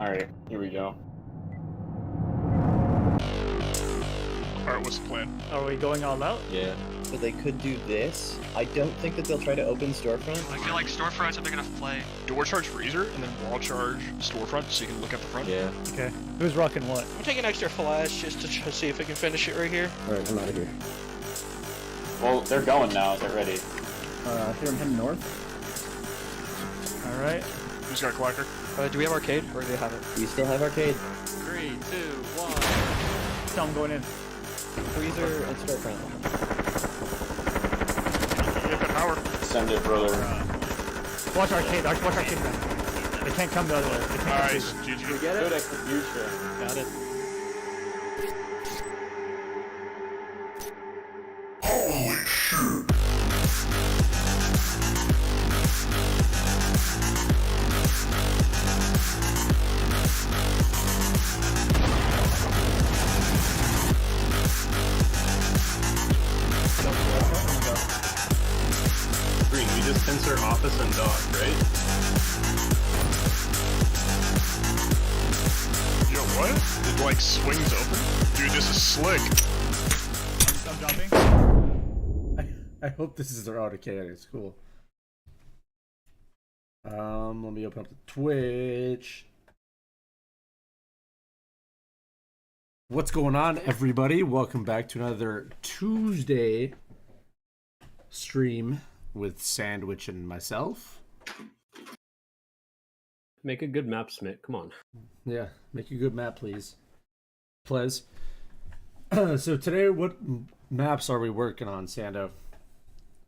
Alright, here we go. Alright, what's the plan? Are we going all out? Yeah. So they could do this. I don't think that they'll try to open storefront. I feel like storefront's a big enough play. Door charge freezer, and then wall charge storefront so you can look at the front. Yeah. Okay. Who's rocking what? I'm taking extra flash just to see if I can finish it right here. Alright, I'm out of here. Well, they're going now. They're ready. Here I'm heading north. All right. Who's got clacker? Do we have arcade, or do they have it? We still have arcade. 3, 2, 1. Tell them going in. Freezer and storefront. Get the power. Send it, brother. Watch arcade. Watch arcade then. They can't come the other way. They can't come Nice, through. GG. Good execution. Got it. Green, we just censor office and dog, right? Yo, what? It like swings open? Dude, this is slick. I'm jumping. I hope this is their arcade. It's cool. Let me open up the Twitch. What's going on, everybody? Welcome back to another Tuesday stream with Sandwich and myself. Make a good map, Smit. Come on. Yeah, make a good map, please. Please. So today, what maps are we working on, Sando?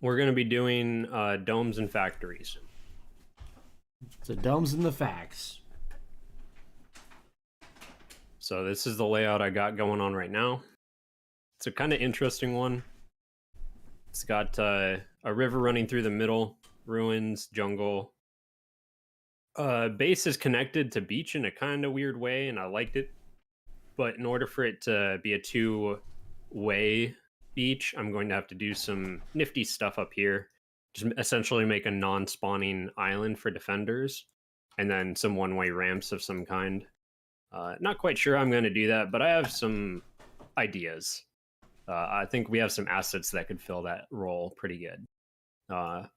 We're going to be doing domes and factories. So domes and the facts. So this is the layout I got going on right now. It's a kind of interesting one. It's got a river running through the middle, ruins, jungle. Base is connected to beach in a kind of weird way, and I liked it. But in order for it to be a two-way beach, I'm going to have to do some nifty stuff up here. Just essentially make a non-spawning island for defenders, and then some one-way ramps of some kind. Not quite sure how I'm going to do that, but I have some ideas. I think we have some assets that could fill that role pretty good.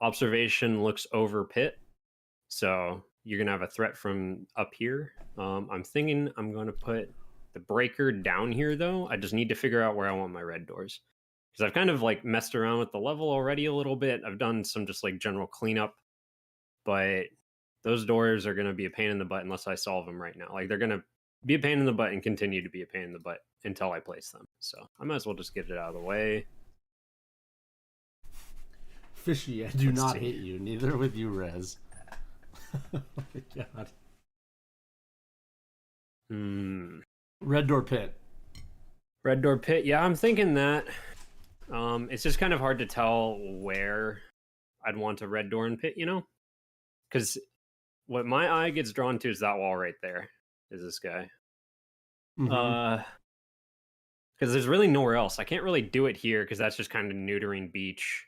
Observation looks over pit, so you're going to have a threat from up here. I'm thinking I'm going to put the breaker down here, though. I just need to figure out where I want my red doors. Because I've kind of like messed around with the level already a little bit. I've done some just like general cleanup, but those doors are going to be a pain in the butt unless I solve them right now. Like they're going to be a pain in the butt and continue to be a pain in the butt until I place them. So I might as well just get it out of the way. Fishy, I do not hate you. Neither with you, Rez. Oh my god. Red door pit. Red door pit. Yeah, I'm thinking that. It's just kind of hard to tell where I'd want a red door and pit, you know? Because what my eye gets drawn to is that wall right there. Is this guy. Mm-hmm. Because there's really nowhere else. I can't really do it here because that's just kind of neutering beach.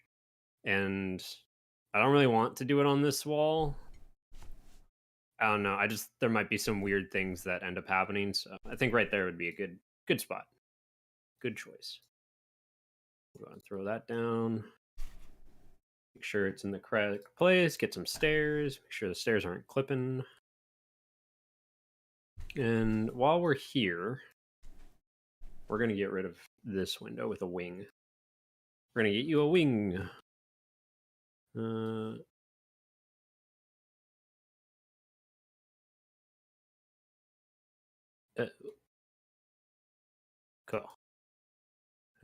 And I don't really want to do it on this wall. I don't know. There might be some weird things that end up happening. So I think right there would be a good spot. Good choice. Go ahead and throw that down. Make sure it's in the correct place. Get some stairs. Make sure the stairs aren't clipping. And while we're here, we're going to get rid of this window with a wing. We're going to get you a wing. Cool.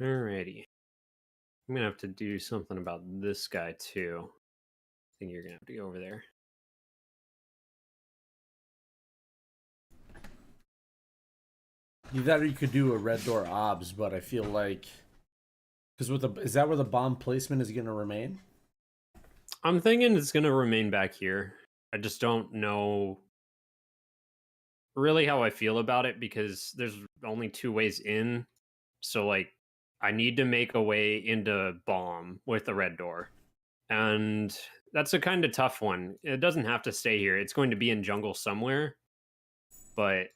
Alrighty. I'm going to have to do something about this guy too. I think you're going to have to go over there. You thought you could do a red door obs, but I feel like because is that where the bomb placement is going to remain? I'm thinking it's going to remain back here. I just don't know really how I feel about it because there's only two ways in. So like I need to make a way into bomb with the red door. And that's a kind of tough one. It doesn't have to stay here. It's going to be in jungle somewhere. but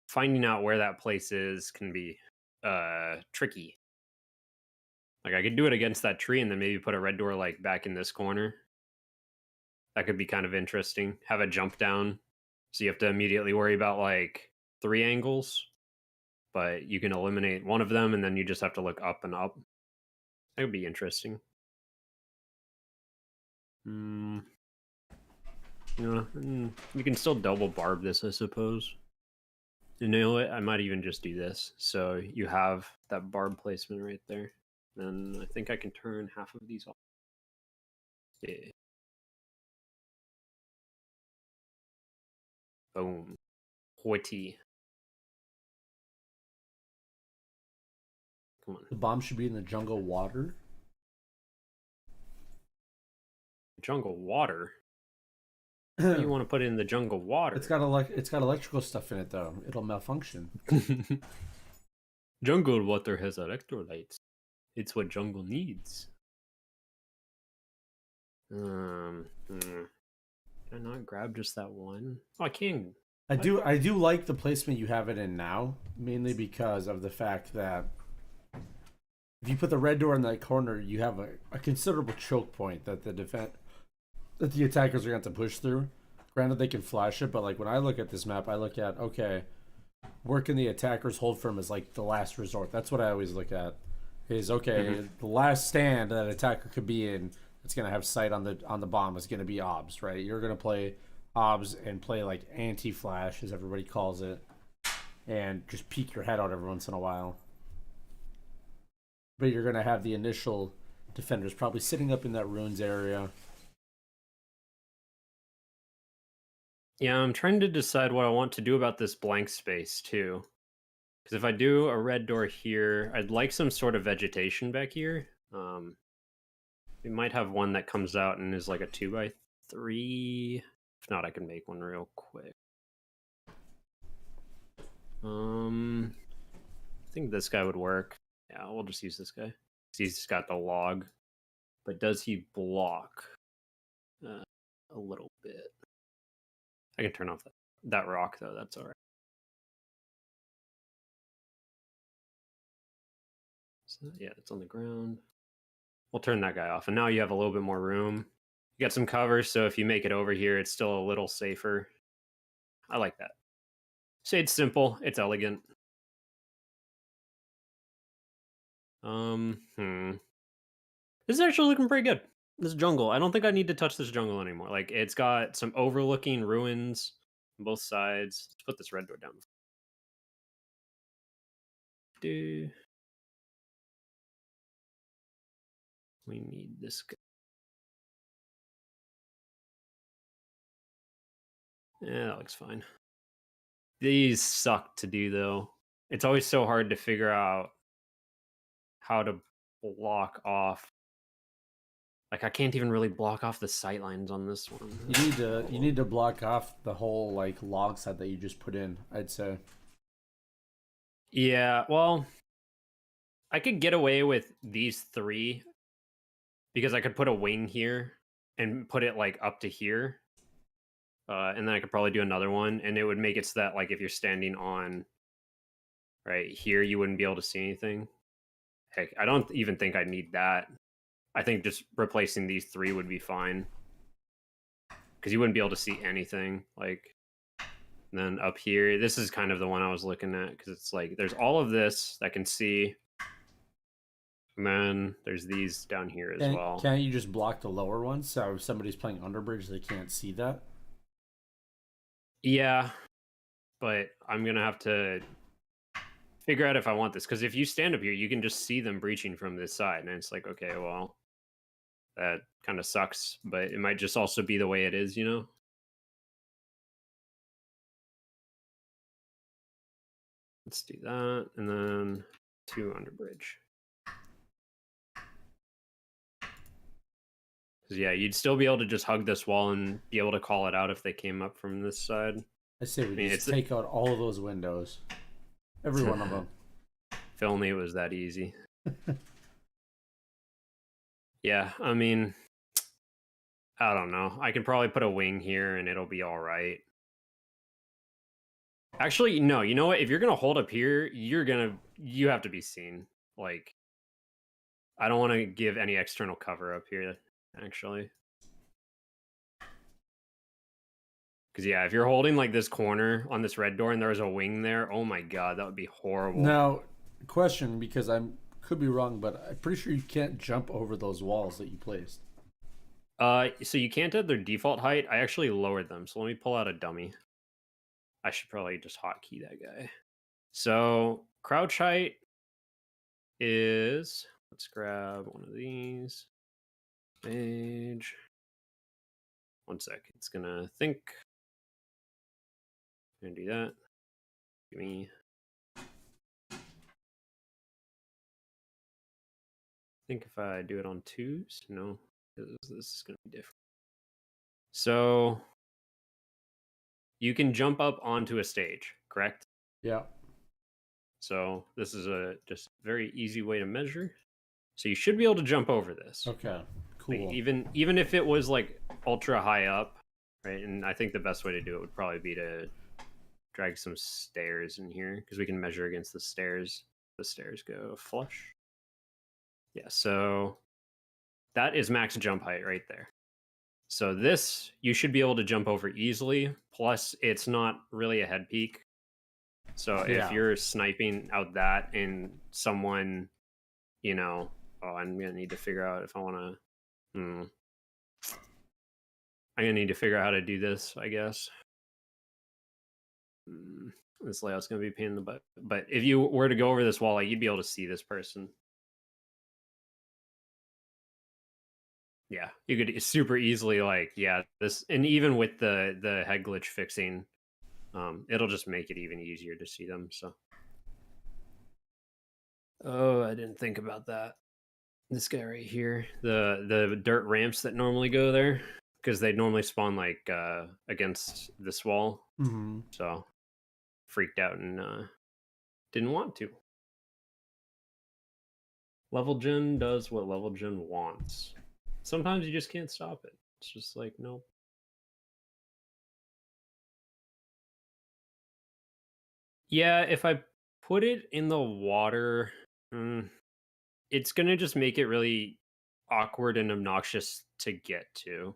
finding out where that place is can be tricky. Like I could do it against that tree and then maybe put a red door like back in this corner. That could be kind of interesting. Have a jump down, so you have to immediately worry about like 3 angles, but you can eliminate one of them and then you just have to look up and up. That would be interesting. You can still double barb this, I suppose. You know what? I might even just do this. So you have that barb placement right there. Then I think I can turn half of these off. Yeah. Boom. Hoity. Come on. The bomb should be in the jungle water. Jungle water? Why do you want to put it in the jungle water? It's got electrical stuff in it though. It'll malfunction. Jungle water has electrolytes. It's what jungle needs. Can I not grab just that one? Oh, I can. I do like the placement you have it in now, mainly because of the fact that if you put the red door in that corner, you have a considerable choke point that the attackers are going to push through. Granted, they can flash it, but like when I look at this map, I look at, okay, where can the attackers hold firm as like the last resort. That's what I always look at. Is okay, the last stand that attacker could be in that's going to have sight on the bomb is going to be obs, right? You're going to play obs and play like anti-flash, as everybody calls it, and just peek your head out every once in a while. But you're going to have the initial defenders probably sitting up in that ruins area. Yeah, I'm trying to decide what I want to do about this blank space too. Because if I do a red door here, I'd like some sort of vegetation back here. We might have one that comes out and is like a 2x3. If not, I can make one real quick. I think this guy would work. Yeah, we'll just use this guy. He's got the log. But does he block? A little bit. I can turn off that rock, though. That's all right. So, yeah, it's on the ground. We'll turn that guy off. And now you have a little bit more room. You got some cover, so if you make it over here, it's still a little safer. I like that. It's simple. It's elegant. This is actually looking pretty good. This jungle. I don't think I need to touch this jungle anymore. Like, it's got some overlooking ruins on both sides. Let's put this red door down. We need this guy. Yeah, that looks fine. These suck to do, though. It's always so hard to figure out how to block off. Like, I can't even really block off the sight lines on this one. You need to block off the whole like log set that you just put in, I'd say. Yeah, well, I could get away with these 3 because I could put a wing here and put it like up to here. And then I could probably do another one, and it would make it so that like if you're standing on right here, you wouldn't be able to see anything. Heck, I don't even think I need that. I think just replacing these 3 would be fine. Because you wouldn't be able to see anything. Like, and then up here, this is kind of the one I was looking at, because it's like, there's all of this that can see. And then there's these down here as well. Can't you just block the lower ones, so if somebody's playing Underbridge, they can't see that? Yeah, but I'm going to have to figure out if I want this. Because if you stand up here, you can just see them breaching from this side. And it's like, okay, well, that kind of sucks. But it might just also be the way it is, you know? Let's do that. And then 2 Underbridge. Because, yeah, you'd still be able to just hug this wall and be able to call it out if they came up from this side. I say we just take out all of those windows. Every one of them. If only it was that easy. Yeah, I mean, I don't know. I can probably put a wing here and it'll be all right. Actually, no. You know what? If you're gonna hold up here, you have to be seen. Like, I don't want to give any external cover up here. Actually, because yeah, if you're holding like this corner on this red door and there's a wing there, oh my god, that would be horrible. Now, question, because I could be wrong, but I'm pretty sure you can't jump over those walls that you placed. So you can't at their default height. I actually lowered them. So let me pull out a dummy. I should probably just hotkey that guy. So crouch height is, let's grab one of these. Page. One sec. It's gonna think. Gonna do that. Give me. I think if I do it on twos, no, this is gonna be different. So you can jump up onto a stage, correct? Yeah. So this is a just very easy way to measure. So you should be able to jump over this. Okay. Like, Cool. even if it was like ultra high up, right? And I think the best way to do it would probably be to drag some stairs in here because we can measure against the stairs. The stairs go flush. Yeah, so that is max jump height right there. So this you should be able to jump over easily. Plus, it's not really a head peak. So Yeah. if you're sniping out that and someone, you know, oh, I'm gonna need to figure out if I want to. I'm gonna need to figure out how to do this, I guess. This layout's gonna be a pain in the butt. But if you were to go over this wall, like, you'd be able to see this person. Yeah, you could super easily, like, yeah, this, and even with the head glitch fixing, it'll just make it even easier to see them. So, oh, I didn't think about that. This guy right here, the dirt ramps that normally go there, because they normally spawn like against this wall. Mm-hmm. So freaked out and didn't want to. Level gen does what level gen wants. Sometimes you just can't stop it. It's just like, nope. Yeah, if I put it in the water, it's gonna just make it really awkward and obnoxious to get to.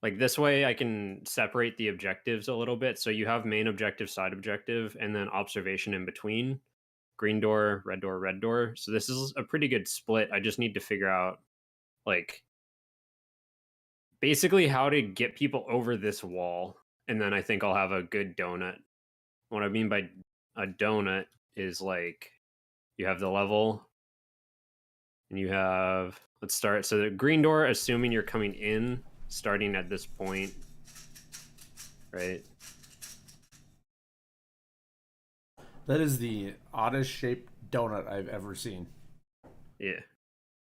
Like, this way I can separate the objectives a little bit. So you have main objective, side objective, and then observation in between. Green door, red door, red door. So this is a pretty good split. I just need to figure out, like, basically how to get people over this wall. And then I think I'll have a good donut. What I mean by a donut is, like, you have the level and you have, let's start. So the green door, assuming you're coming in, starting at this point, right? That is the oddest shaped donut I've ever seen. Yeah.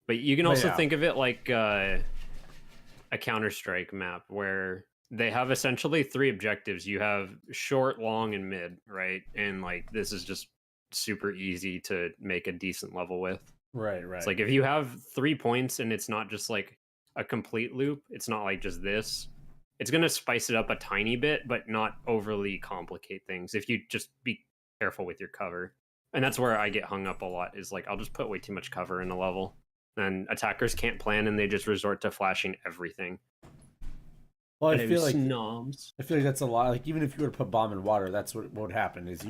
But you can also think of it like a Counter-Strike map where they have essentially three objectives. You have short, long, and mid, right? And, like, this is just super easy to make a decent level with. Right. It's like, if you have 3 points and it's not just like a complete loop, it's not like just this, it's going to spice it up a tiny bit, but not overly complicate things if you just be careful with your cover. And that's where I get hung up a lot, is like, I'll just put way too much cover in a level. And attackers can't plan, and they just resort to flashing everything. Well, And I it feel was like snobs. I feel like that's a lot. Like, even if you were to put bomb in water, that's what would happen. Is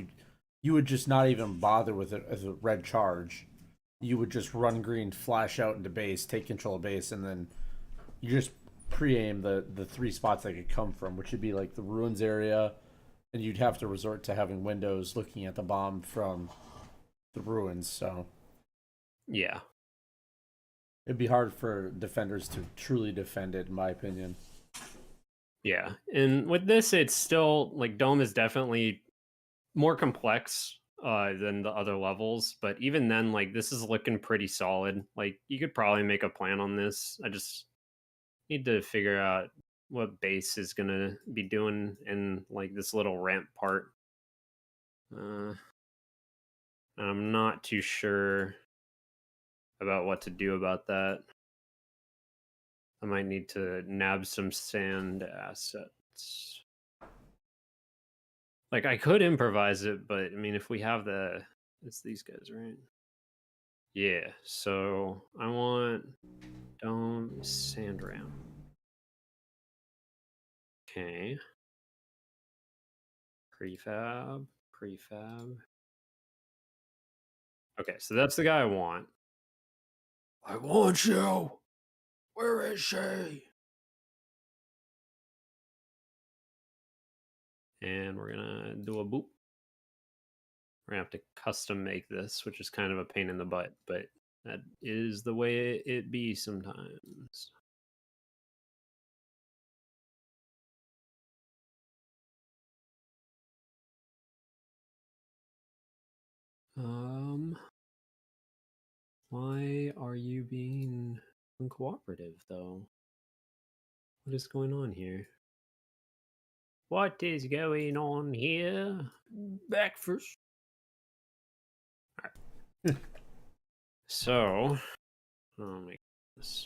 you would just not even bother with it as a red charge. You would just run green, flash out into base, take control of base, and then you just pre-aim the three spots that could come from, which would be like the ruins area, and you'd have to resort to having windows looking at the bomb from the ruins. So Yeah. it'd be hard for defenders to truly defend it, in my opinion. Yeah. And with this, it's still, like, Dome is definitely more complex than the other levels, but even then, like, this is looking pretty solid. Like, you could probably make a plan on this. I just need to figure out what base is gonna be doing in, like, this little ramp part. I'm not too sure about what to do about that. I might need to nab some sand assets. Like, I could improvise it, but I mean, if we have it's these guys, right? Yeah. So I want dome sand ramp. Okay. Prefab. Okay, so that's the guy I want. I want you. Where is she? And we're gonna do a boop. We're gonna have to custom make this, which is kind of a pain in the butt, but that is the way it be sometimes. Why are you being uncooperative though? What is going on here? What is going on here? Back first. All right. So, oh my goodness.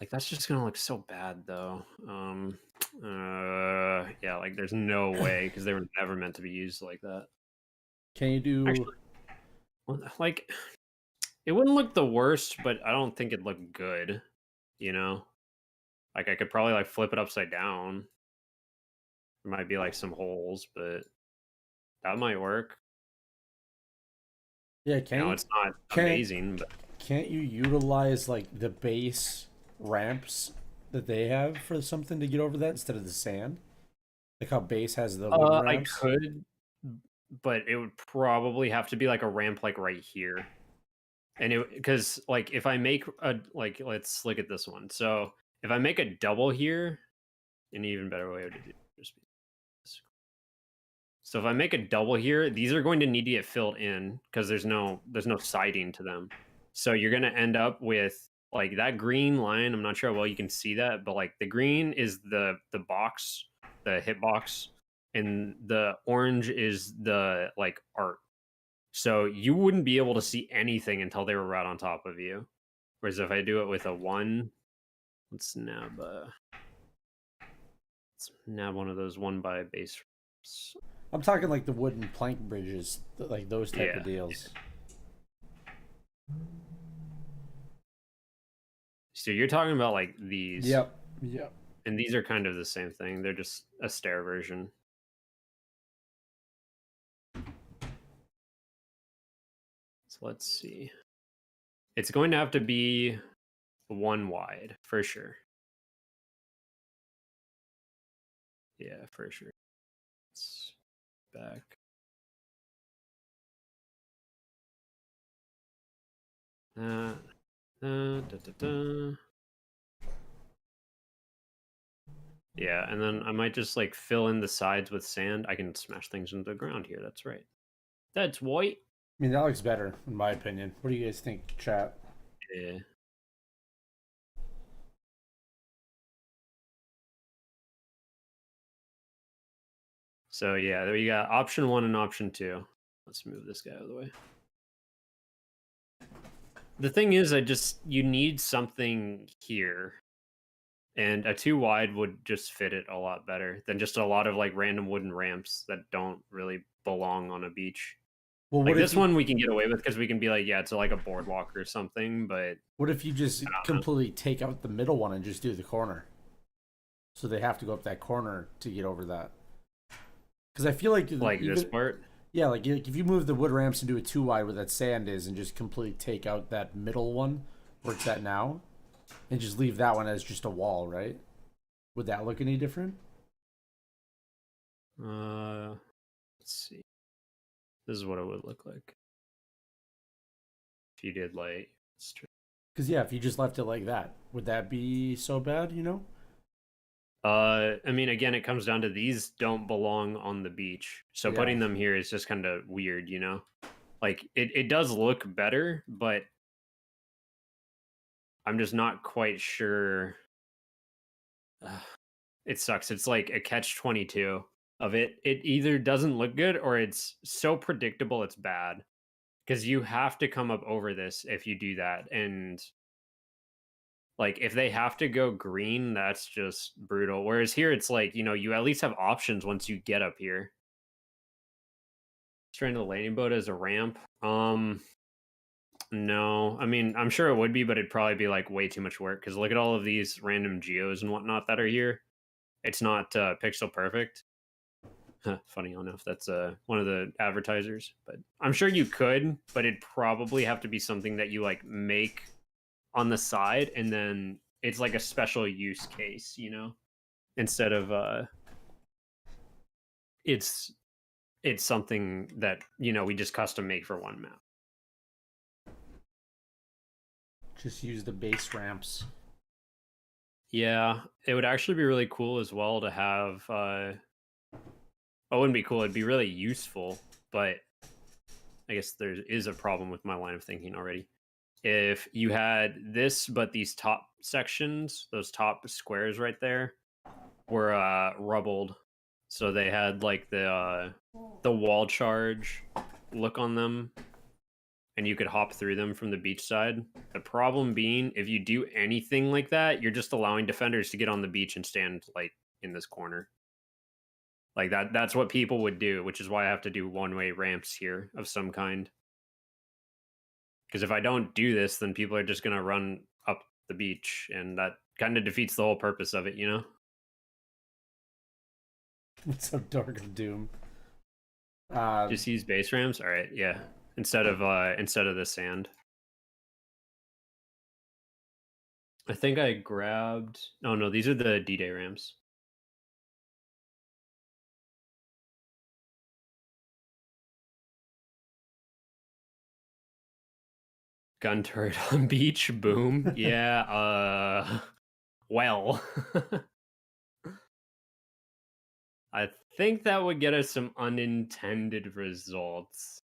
Like, that's just gonna look so bad though. Yeah, like there's no way, because they were never meant to be used like that. Can you do? Actually, like, it wouldn't look the worst, but I don't think it'd look good. You know, like I could probably like flip it upside down. There might be like some holes, but that might work. Yeah, You know, it's not amazing, but can't you utilize like the base ramps that they have for something to get over that instead of the sand? Like how base has the wooden I ramps. could, but it would probably have to be like a ramp like right here. And it, because like if I make a, like, let's look at this one. So if I make a double here, an even better way to do it, just be this. So if I make a double here, these are going to need to get filled in because there's no siding to them. So you're going to end up with like that green line. I'm not sure how well you can see that, but like the green is the box, the hit box, and the orange is the like art. So you wouldn't be able to see anything until they were right on top of you. Whereas if I do it with a 1, let's nab one of those 1 by base. I'm talking like the wooden plank bridges, like those type of Yeah. deals. So you're talking about like these. Yep. And these are kind of the same thing. They're just a stair version. So let's see. It's going to have to be 1 wide for sure. Yeah, for sure. It's back. Da, da, da. Yeah, and then I might just like fill in the sides with sand. I can smash things into the ground here. That's right. That's white. I mean, that looks better, in my opinion. What do you guys think, chat? Yeah. So yeah, we got option 1 and option 2. Let's move this guy out of the way. The thing is, you need something here. And a 2 wide would just fit it a lot better than just a lot of like random wooden ramps that don't really belong on a beach. Well, Like this one we can get away with because we can be like, yeah, it's like a boardwalk or something, but what if you just completely take out the middle one and just do the corner? So they have to go up that corner to get over that. Because I feel like this part. Yeah, like if you move the wood ramps and do a 2 wide where that sand is, and just completely take out that middle one where it's at now, and just leave that one as just a wall, right? Would that look any different? Let's see. This is what it would look like if you did like. Because yeah, if you just left it like that, would that be so bad? You know? I mean, again, it comes down to these don't belong on the beach, so putting them here is just kind of weird, you know. Like it does look better, but I'm just not quite sure. It sucks. It's like a catch-22 of it. It either doesn't look good or it's so predictable it's bad. Because you have to come up over this if you do that. And Like if they have to go green, that's just brutal. Whereas here, it's like, you know, you at least have options once you get up here. Trying to landing boat as a ramp. No, I mean, I'm sure it would be, but it'd probably be like way too much work because look at all of these random geos and whatnot that are here. It's not pixel perfect. Funny enough, that's one of the advertisers, but I'm sure you could, but it'd probably have to be something that you like make on the side, and then it's like a special use case, you know, instead of it's something that, you know, we just custom make for one map. Just use the base ramps. Yeah, it would actually be really cool as well to have oh, it wouldn't be cool, it'd be really useful, but I guess there is a problem with my line of thinking already. If you had this, but these top sections, those top squares right there, were rubbled, so they had like the wall charge look on them, and you could hop through them from the beach side. The problem being, if you do anything like that, you're just allowing defenders to get on the beach and stand like in this corner. Like that's what people would do, which is why I have to do one-way ramps here of some kind. Because if I don't do this, then people are just going to run up the beach, and that kind of defeats the whole purpose of it, you know? It's so dark of doom. Just use base ramps? All right, yeah. Instead of the sand. I think I grabbed... Oh, no, these are the D-Day ramps. Gun turret on beach, boom. Yeah, well. I think that would get us some unintended results.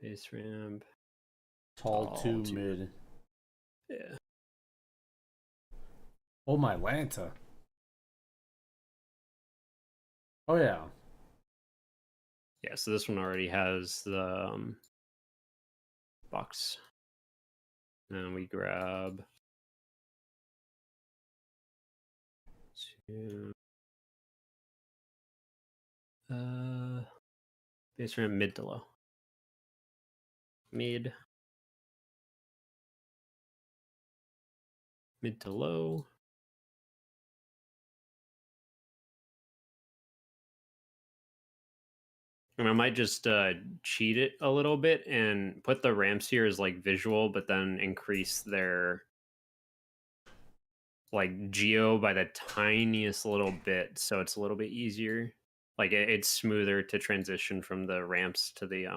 Base ramp. Tall 2 mid. Yeah. Oh, my Lanta. Oh, yeah. Yeah, so this one already has the box. And we grab two. Base ramp mid to low. Mid to low. And I might just cheat it a little bit and put the ramps here as like visual, but then increase their like geo by the tiniest little bit, so it's a little bit easier. Like it's smoother to transition from the ramps to the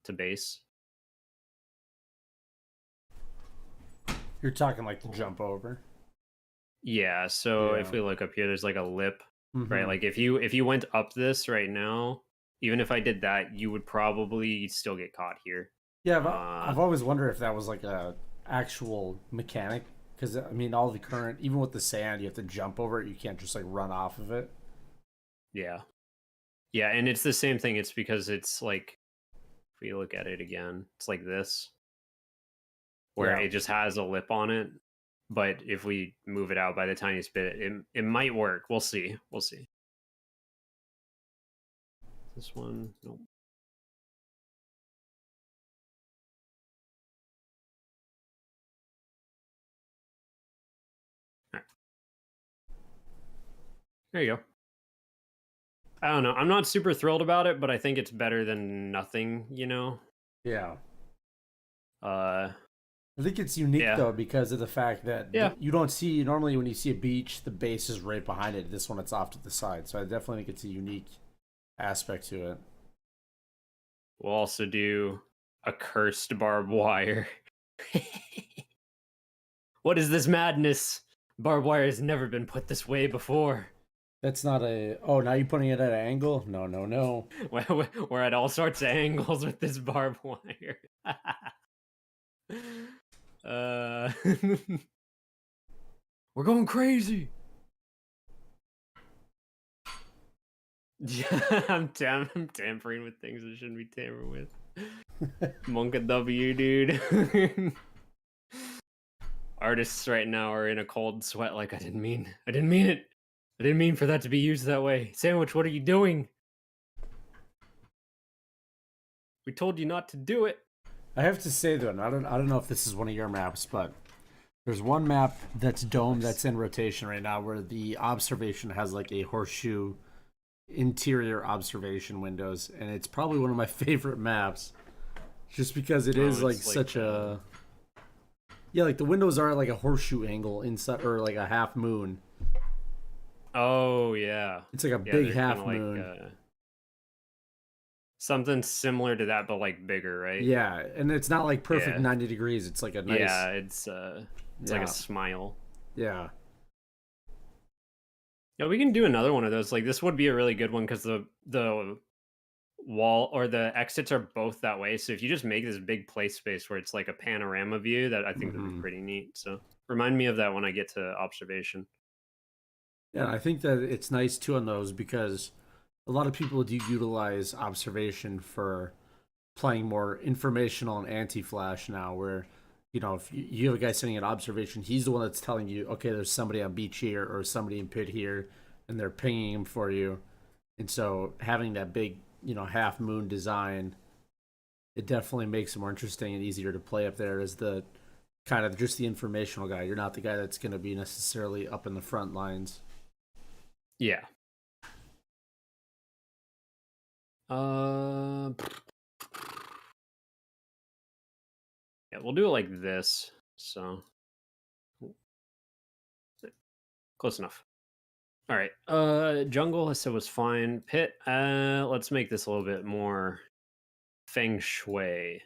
to base. You're talking like the jump over. Yeah, so Yeah. if we look up here, there's like a lip, Mhm. right? Like if you went up this right now, even if I did that, you would probably still get caught here. Yeah, but I've always wondered if that was like a actual mechanic, because I mean, all the current, even with the sand, you have to jump over it. You can't just like run off of it. Yeah. Yeah, and it's the same thing. It's because it's like, if we look at it again, it's like this, where Yeah. it just has a lip on it. But if we move it out by the tiniest bit, it might work. We'll see. We'll see. This one, nope. All right. There you go. I don't know. I'm not super thrilled about it, but I think it's better than nothing, you know? Yeah. Uh, I think it's unique Yeah. though because of the fact that Yeah. you don't see, normally when you see a beach, the base is right behind it. This one, it's off to the side. So I definitely think it's a unique aspect to it. we'll also do a cursed barbed wire. What is this madness? Barbed wire has never been put this way before. That's not a. Oh, now you're putting it at an angle? No, no, no. We're at all sorts of angles with this barbed wire. We're going crazy. Yeah, I'm tampering with things I shouldn't be tampering with. Monka W, dude. artists right now are in a cold sweat like I didn't mean it. I didn't mean for that to be used that way. Sandwich, what are you doing? We told you not to do it. I have to say though, and I don't know if this is one of your maps, but there's one map that's domed that's in rotation right now where the observation has like a horseshoe interior observation windows, and it's probably one of my favorite maps just because it is like such a like the windows are like a horseshoe angle inside, or like a half moon. Oh yeah, It's like a yeah, big they're half kinda moon. Something similar to that, but like bigger, right? Yeah, and it's not like perfect Yeah. 90 degrees. It's like a nice. Yeah, it's like a smile. Yeah. Yeah, we can do another one of those. Like this would be a really good one because the wall or the exits are both that way. So if you just make this big play space where it's like a panorama view, that I think would be pretty neat. So remind me of that when I get to observation. Yeah, I think that it's nice too on those because a lot of people do utilize observation for playing more informational and anti-flash now, where you know if you have a guy sitting at observation, he's the one that's telling you, okay, there's somebody on beach here or somebody in pit here, and they're pinging him for you. And so having that big, half moon design, it definitely makes it more interesting and easier to play up there as the kind of just the informational guy. You're not the guy that's going to be necessarily up in the front lines. Yeah. Yeah, we'll do it like this. So close enough. All right. Jungle I said was fine. Pit. Let's make this a little bit more feng shui.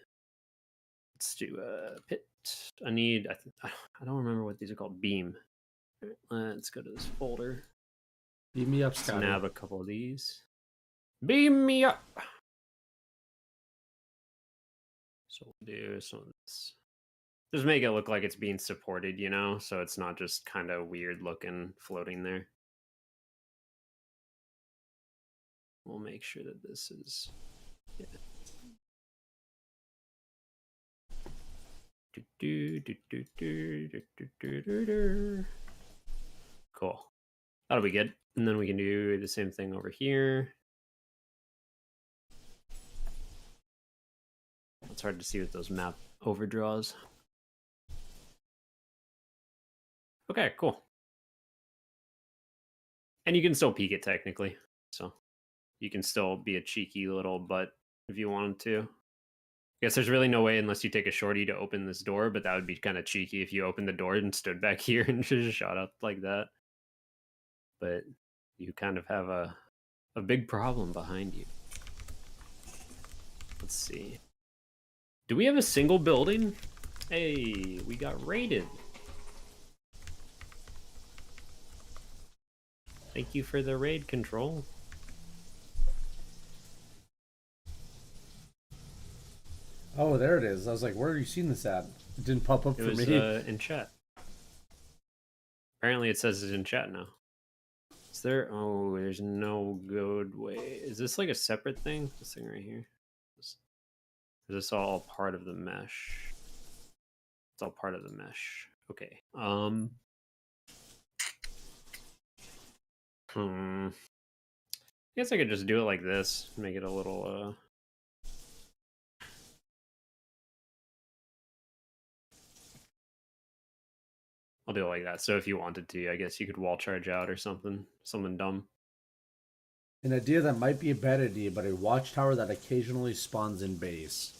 Let's do pit. I don't remember what these are called. Beam. Let's go to this folder. Beam me up, Let's Scotty. nab a couple of these. Beam me up. So we'll do some of this. Just make it look like it's being supported, so it's not just kind of weird looking floating there. We'll make sure that this is, yeah. Cool. That'll be good. And then we can do the same thing over here. It's hard to see with those map overdraws. Okay, cool. And you can still peek it technically. So you can still be a cheeky little butt if you wanted to. I guess there's really no way unless you take a shorty to open this door, but that would be kind of cheeky if you opened the door and stood back here and just shot up like that. But you kind of have a big problem behind you. Let's see. Do we have a single building? Hey, we got raided. Thank you for the raid control. Oh, there it is. I was like, where have you seen this at? It didn't pop up It for was me. in chat. Apparently it says it's in chat now. Is there? Oh, there's no good way. Is this like a separate thing? This thing right here? Is this all part of the mesh? It's all part of the mesh. Okay. I guess I could just do it like this. Make it a little I'll do it like that. So if you wanted to, I guess you could wall charge out or something dumb. An idea that might be a bad idea, but a watchtower that occasionally spawns in base.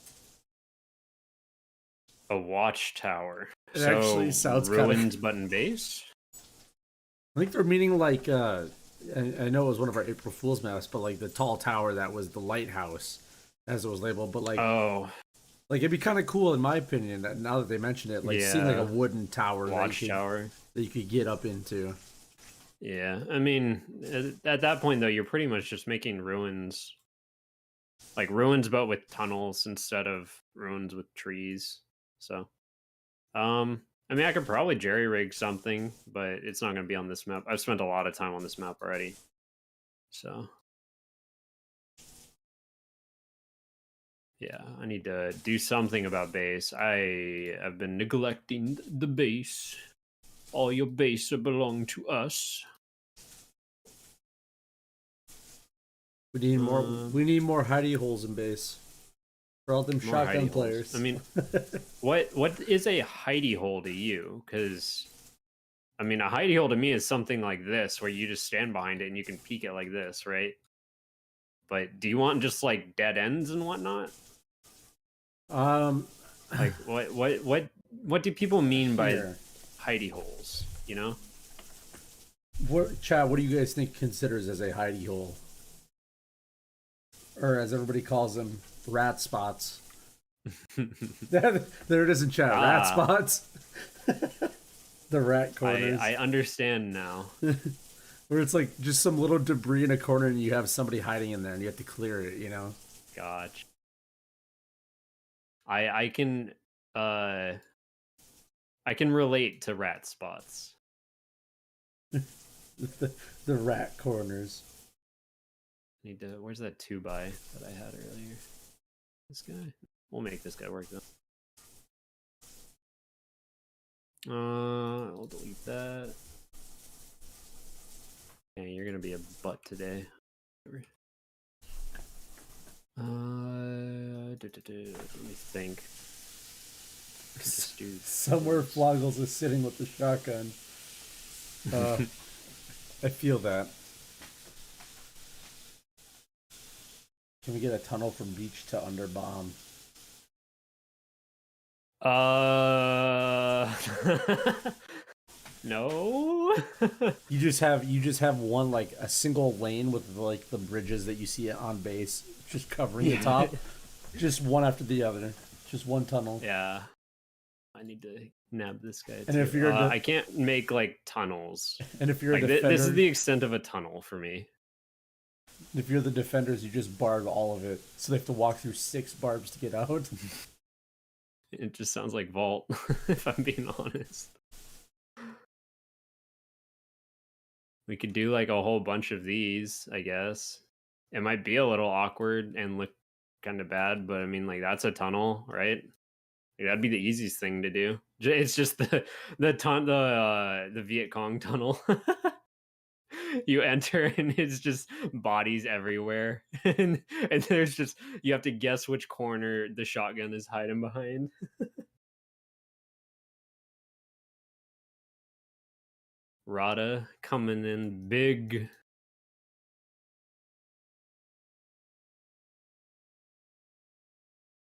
A watchtower. It actually sounds kinda- ruins button base. I think they're meaning like, I know it was one of our April Fool's maps, but like the tall tower that was the lighthouse, as it was labeled. But like, like it'd be kind of cool in my opinion. Now that they mentioned it, like seeing like a wooden tower, watchtower that you could get up into. Yeah, I mean, at that point though, you're pretty much just making ruins, like ruins, but with tunnels instead of ruins with trees. So, I mean, I could probably jerry rig something, but it's not going to be on this map. I've spent a lot of time on this map already, so Yeah, I need to do something about base. I have been neglecting the base. All your base belong to us. We need more. We need more hidey holes in base for all them More shotgun hidey players. holes. I mean, what is a hidey hole to you? Because I mean, a hidey hole to me is something like this, where you just stand behind it and you can peek it like this, right? But do you want just like dead ends and whatnot? Like what do people mean by here. hidey holes? You know? Chad, what do you guys think considers as a hidey hole? Or as everybody calls them, rat spots. There it is in chat. Rat spots. The rat corners. I understand now. Where it's like just some little debris in a corner and you have somebody hiding in there and you have to clear it, you know? Gotcha. I can relate to rat spots. the rat corners. Need to. Where's that 2x that I had earlier? This guy. We'll make this guy work though. I'll delete that. Yeah, you're gonna be a butt today. Let me think. Just do Somewhere Floggles is sitting with the shotgun. I feel that. Can we get a tunnel from beach to under bomb? No. You just have one, like a single lane with like the bridges that you see on base, just covering the top, just one after the other, just one tunnel. Yeah, I need to nab this guy. And if you're I can't make like tunnels. And if you're like, a defender, this is the extent of a tunnel for me. If you're the defenders, you just barb all of it, so they have to walk through 6 barbs to get out. It just sounds like Vault, if I'm being honest. We could do like a whole bunch of these, I guess. It might be a little awkward and look kind of bad, but I mean, like, that's a tunnel, right? Like, that'd be the easiest thing to do. It's just the Viet Cong tunnel. You enter and it's just bodies everywhere, and there's just, you have to guess which corner the shotgun is hiding behind. Rada coming in big.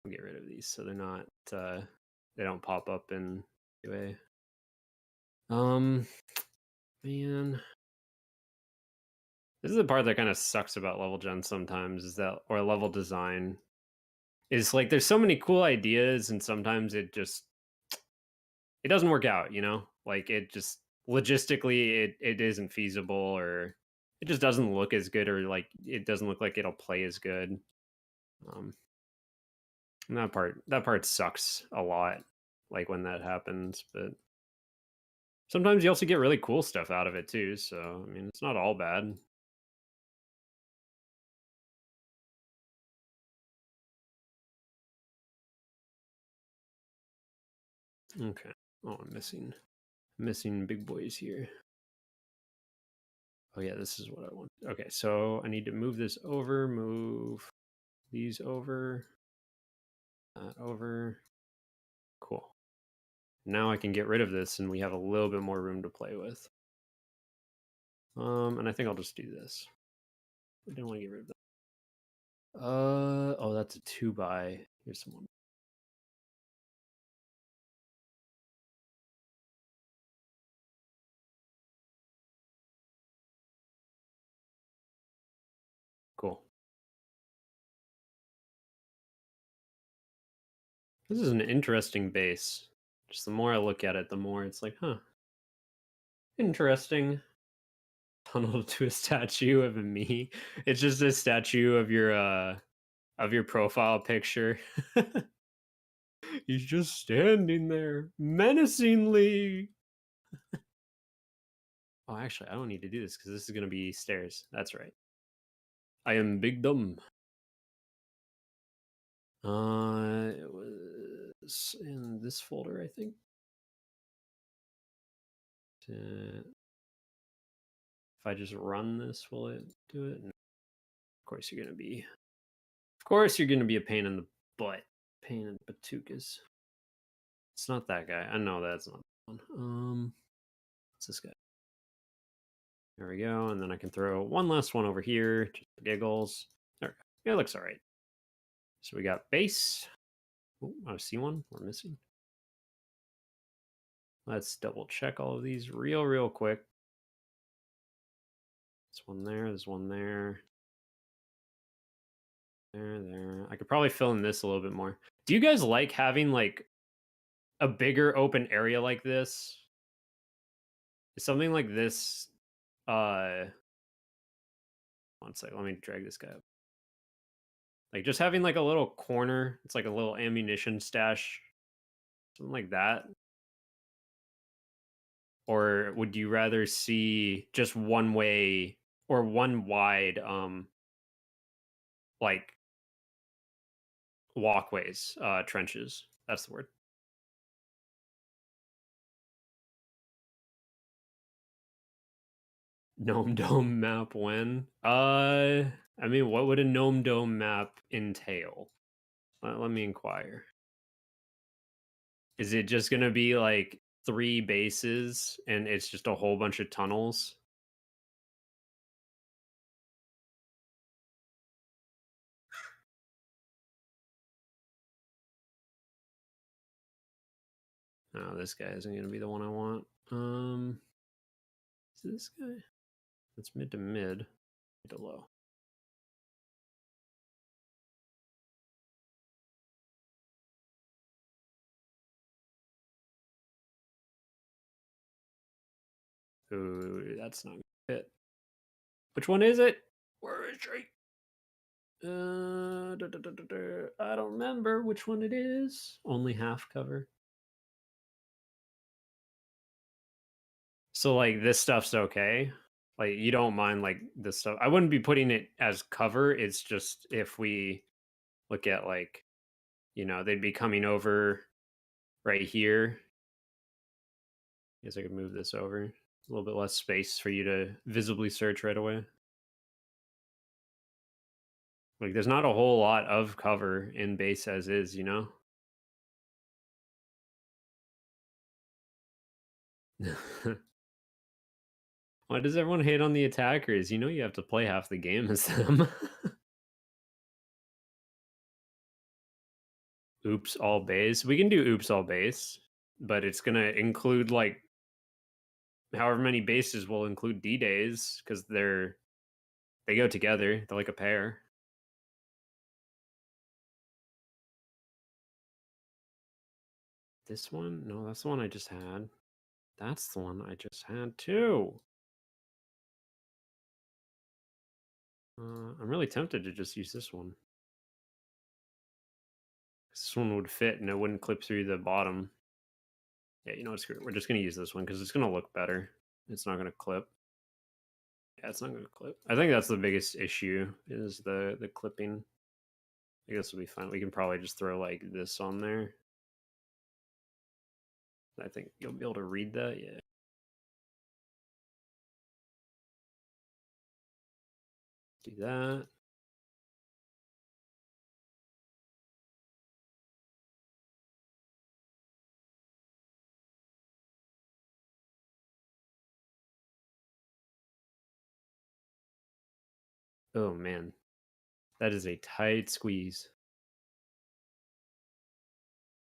I'll get rid of these so they're not they don't pop up in UA. Man, this is the part that kind of sucks about level gen sometimes, is that, or level design, is like there's so many cool ideas and sometimes it doesn't work out, you know? Like, it just logistically it isn't feasible, or it just doesn't look as good, or like it doesn't look like it'll play as good. And that part sucks a lot, like when that happens, but sometimes you also get really cool stuff out of it too, so I mean, it's not all bad. Okay. Oh, I'm missing big boys here. Oh yeah, this is what I want. Okay, so I need to move this over, move these over, that over. Cool. Now I can get rid of this and we have a little bit more room to play with. And I think I'll just do this. I didn't want to get rid of that. Oh, that's a 2x. Here's some one. Cool. This is an interesting base. Just the more I look at it, the more it's like, huh. Interesting. Tunnel to a statue of a me. It's just a statue of your profile picture. He's just standing there menacingly. Oh, actually, I don't need to do this because this is going to be stairs. That's right. I am big dumb. It was in this folder, I think. If I just run this, will it do it? No. Of course you're gonna be. Of course you're gonna be a pain in the butt. Pain in the batukas. It's not that guy. I know that's not the one. What's this guy? There we go. And then I can throw one last one over here, just for giggles. There we go. Yeah, it looks all right. So we got base. Oh, I see one we're missing. Let's double check all of these real quick. There's one there. There's one there. There. I could probably fill in this a little bit more. Do you guys like having like a bigger open area like this? Is something like this? One sec. Let me drag this guy up. Like just having like a little corner. It's like a little ammunition stash, something like that. Or would you rather see just one way or one wide, like walkways, trenches? That's the word. Gnome Dome map when? I mean, what would a Gnome Dome map entail? Let me inquire. Is it just gonna be like 3 bases and it's just a whole bunch of tunnels? No, this guy isn't gonna be the one I want. Is it this guy? It's mid to mid, mid to low. Ooh, that's not it. Which one is it? Where is she? I don't remember which one it is. Only half cover. So like this stuff's okay. Like you don't mind like this stuff. I wouldn't be putting it as cover. It's just if we look at like, they'd be coming over right here. I guess I could move this over. A little bit less space for you to visibly search right away. Like there's not a whole lot of cover in base as is, Why does everyone hate on the attackers? You have to play half the game as them. Oops all base. We can do oops all base, but it's gonna include like however many bases will include D-days because they go together. They're like a pair. This one? No, that's the one I just had. That's the one I just had too. I'm really tempted to just use this one. This one would fit and it wouldn't clip through the bottom. Yeah, screw it. We're just going to use this one because it's going to look better. It's not going to clip. Yeah, it's not going to clip. I think that's the biggest issue is the clipping. I guess it'll be fine. We can probably just throw like this on there. I think you'll be able to read that. Yeah. Do that. Oh man, that is a tight squeeze.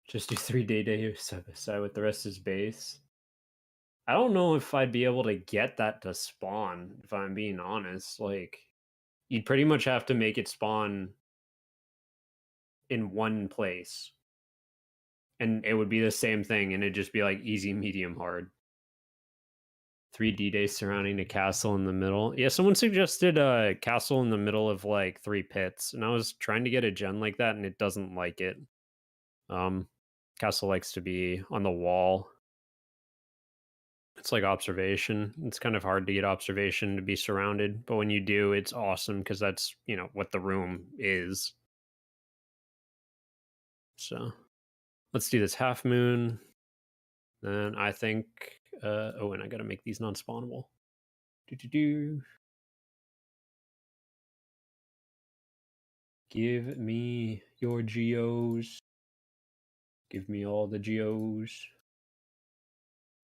Just do 3 day side by side with the rest of his base. I don't know if I'd be able to get that to spawn, if I'm being honest. Like, you'd pretty much have to make it spawn in one place. And it would be the same thing, and it'd just be like easy, medium, hard. 3 D-days surrounding a castle in the middle. Yeah, someone suggested a castle in the middle of like 3 pits, and I was trying to get a gen like that, and it doesn't like it. Castle likes to be on the wall. It's like observation. It's kind of hard to get observation to be surrounded, but when you do, it's awesome because that's what the room is. So let's do this half moon. Then I think, oh, and I gotta make these non-spawnable. Do. Give me your geos. Give me all the geos.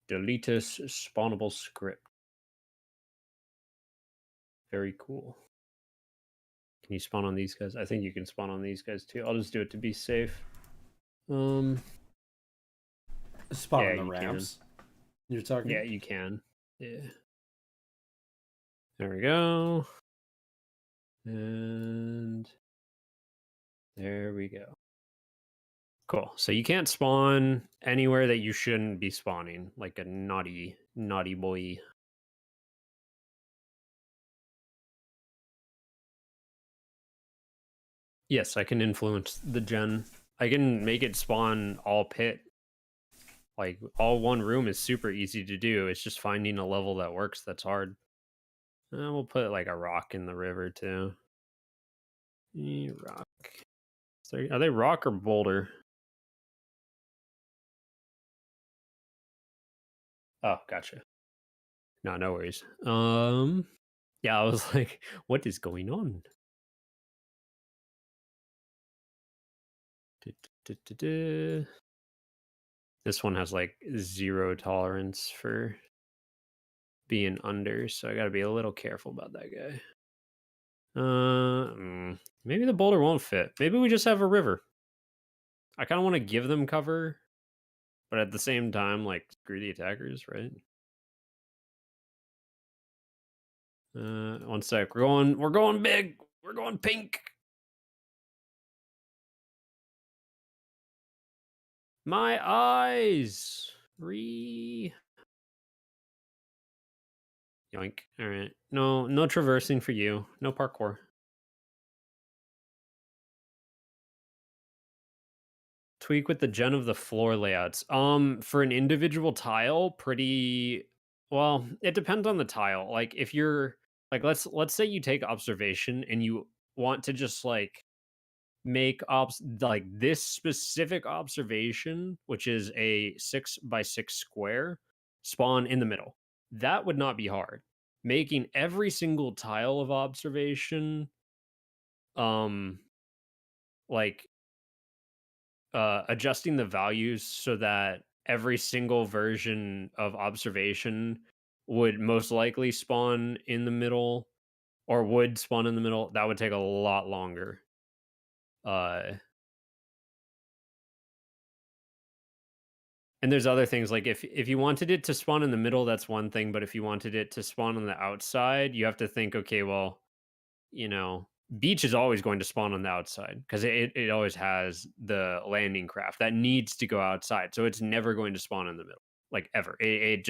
Deletus spawnable script. Very cool. Can you spawn on these guys? I think you can spawn on these guys too. I'll just do it to be safe. Spawn Yeah, on the you ramps. You're talking? Yeah, you can. Yeah. There we go. And there we go. Cool. So you can't spawn anywhere that you shouldn't be spawning, like a naughty boy. Yes, I can influence the gen. I can make it spawn all pit. Like, all one room is super easy to do. It's just finding a level that works that's hard. And we'll put, like, a rock in the river, too. Rock. So, are they rock or boulder? Oh, gotcha. No worries. Yeah, I was like, what is going on? This one has like 0 tolerance for being under, so I gotta be a little careful about that guy. Maybe the boulder won't fit. Maybe we just have a river. I kind of want to give them cover, but at the same time, like, screw the attackers, right? One sec. We're going big. We're going pink. My eyes. Yoink. All right. No traversing for you. No parkour. Tweak with the gen of the floor layouts. For an individual tile, pretty well, it depends on the tile. Like, if you're like, let's say you take observation and you want to just like make like this specific observation, which is a 6x6 square, spawn in the middle. That would not be hard. Making every single tile of observation like adjusting the values so that every single version of observation would most likely spawn in the middle, or would spawn in the middle, that would take a lot longer. And there's other things, like if you wanted it to spawn in the middle, that's one thing, but if you wanted it to spawn on the outside, you have to think, okay, well, beach is always going to spawn on the outside because it always has the landing craft that needs to go outside, so it's never going to spawn in the middle, like, ever. It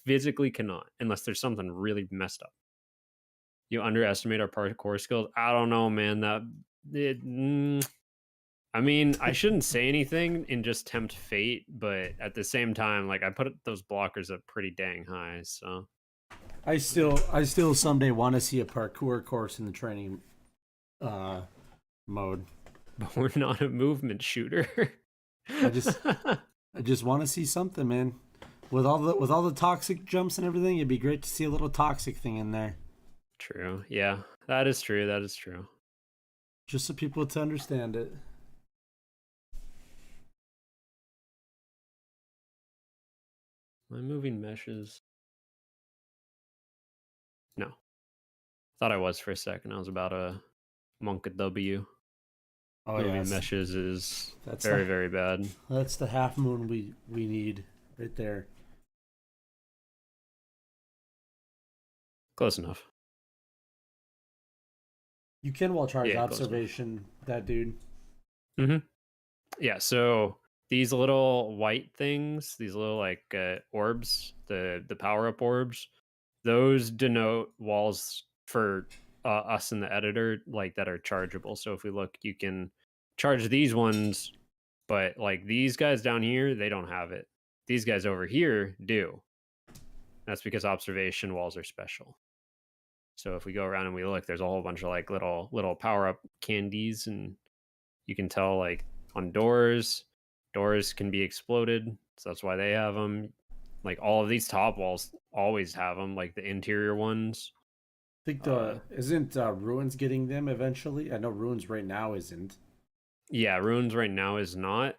physically cannot, unless there's something really messed up. You underestimate our parkour skills. I don't know, man. I mean, I shouldn't say anything and just tempt fate, but at the same time, like, I put those blockers up pretty dang high, so I still someday want to see a parkour course in the training mode. but we're not a movement shooter. I just want to see something, man. With all the toxic jumps and everything, it'd be great to see a little toxic thing in there. True. Yeah, that is true. Just so people to understand it. Am I moving meshes? No. Thought I was for a second. I was about to monk a W. Oh, moving yeah. meshes is That's very bad. That's the half moon we need right there. Close enough. You can wall charge Yeah, close observation that dude. Yeah, so these little white things, these little like orbs, the power up orbs, those denote walls for us in the editor, like, that are chargeable. So if we look, you can charge these ones, but like these guys down here, they don't have it. These guys over here do. That's because observation walls are special. So if we go around and we look, there's a whole bunch of like little power up candies, and you can tell, like, on doors. Doors can be exploded, so that's why they have them. Like all of these top walls always have them, like the interior ones. I think isn't Ruins getting them eventually? I know Ruins right now isn't. Yeah, Ruins right now is not.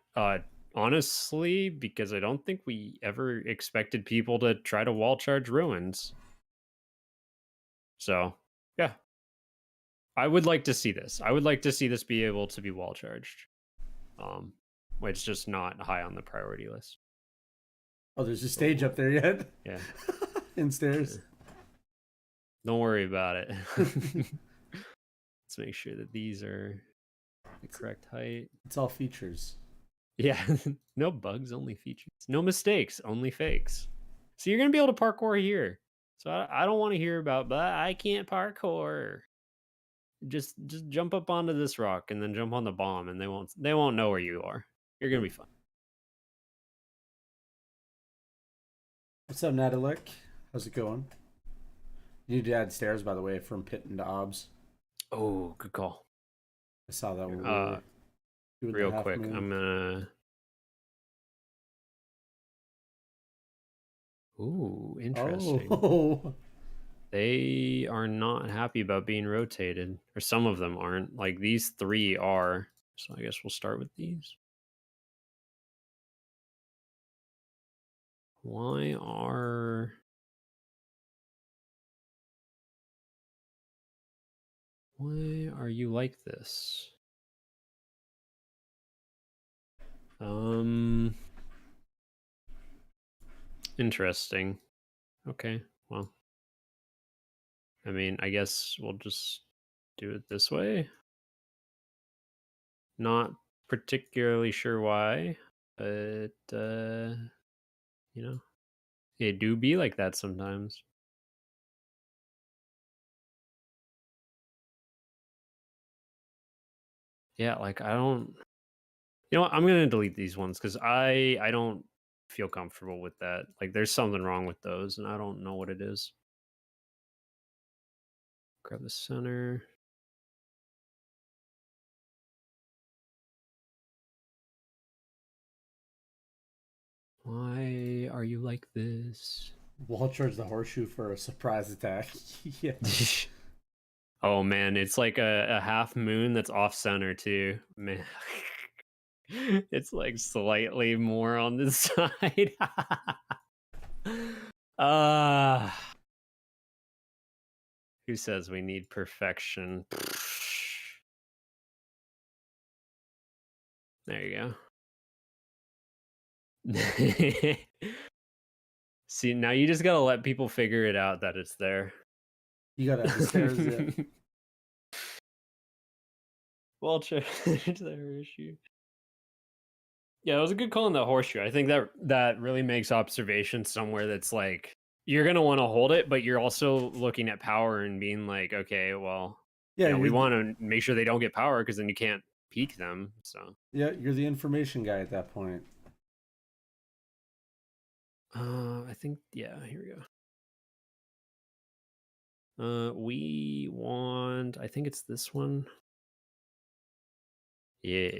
Honestly, because I don't think we ever expected people to try to wall charge Ruins. So, yeah. I would like to see this. I would like to see this be able to be wall charged. It's just not high on the priority list. Oh, there's a stage up there yet? Yeah. And stairs. Don't worry about it. Let's make sure that these are the correct height. It's all features. Yeah. No bugs, only features. No mistakes, only fakes. So you're going to be able to parkour here. So I don't want to hear about, but I can't parkour. Just jump up onto this rock and then jump on the bomb, and they won't know where you are. You're gonna be fine. What's up, Nadalek? How's it going? You need to add stairs, by the way, from pit into obs. Oh, good call. I saw that one. Real quick, I'm gonna. Ooh, interesting. Oh. They are not happy about being rotated, or some of them aren't. Like these three are. So I guess we'll start with these. Why are you like this? Interesting. Okay, well. I mean, I guess we'll just do it this way. Not particularly sure why, but you know, it do be like that sometimes. Yeah, like I don't. You know what? I'm gonna delete these ones because I don't feel comfortable with that. Like, there's something wrong with those, and I don't know what it is. Grab the center. Why are you like this? Wall charge the horseshoe for a surprise attack. Yeah. Oh man, it's like a half moon that's off center too. Man. It's like slightly more on this side. Who says we need perfection? There you go. See, now you just gotta let people figure it out that it's there. You gotta have the stairs in. Well, their issue. Yeah, it was a good call on the horseshoe. I think that really makes observation somewhere that's like you're gonna want to hold it, but you're also looking at power and being like, okay, well, Yeah, we want to make sure they don't get power because then you can't peek them. So yeah, you're the information guy at that point. I think here we go. We want. I think it's this one. Yeah.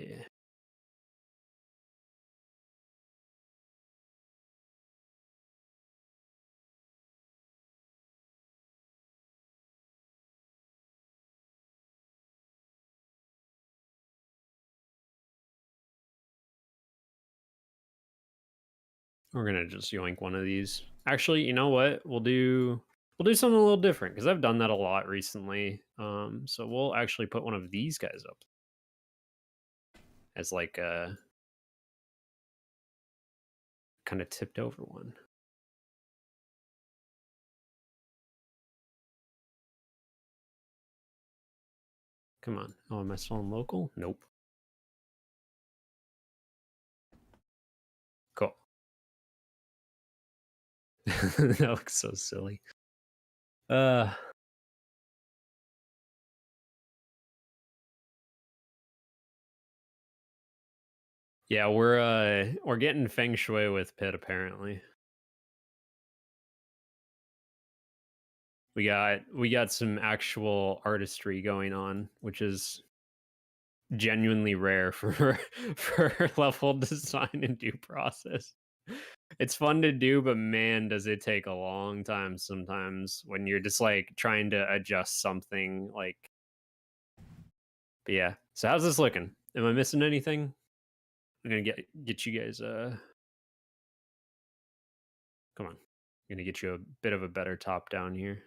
We're gonna just yoink one of these. Actually, you know what? We'll do something a little different because I've done that a lot recently. So we'll actually put one of these guys up as like a kind of tipped over one. Come on. Oh, am I still on local? Nope. Cool. That looks so silly. Yeah, we're getting feng shui with Pit apparently. We got some actual artistry going on, which is genuinely rare for for level design and due process. It's fun to do, but man, does it take a long time sometimes when you're just like trying to adjust something. Like, but yeah. So how's this looking? Am I missing anything? I'm gonna get you guys. Come on. I'm gonna get you a bit of a better top down here.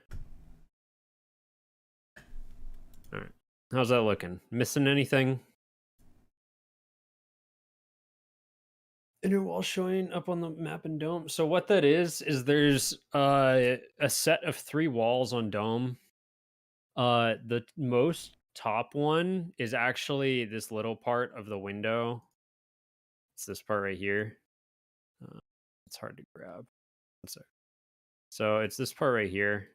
All right. How's that looking? Missing anything? Inner wall showing up on the map in Dome. So what that is there's a set of 3 walls on Dome. The most top one is actually this little part of the window. It's this part right here. It's hard to grab. One sec. So it's this part right here.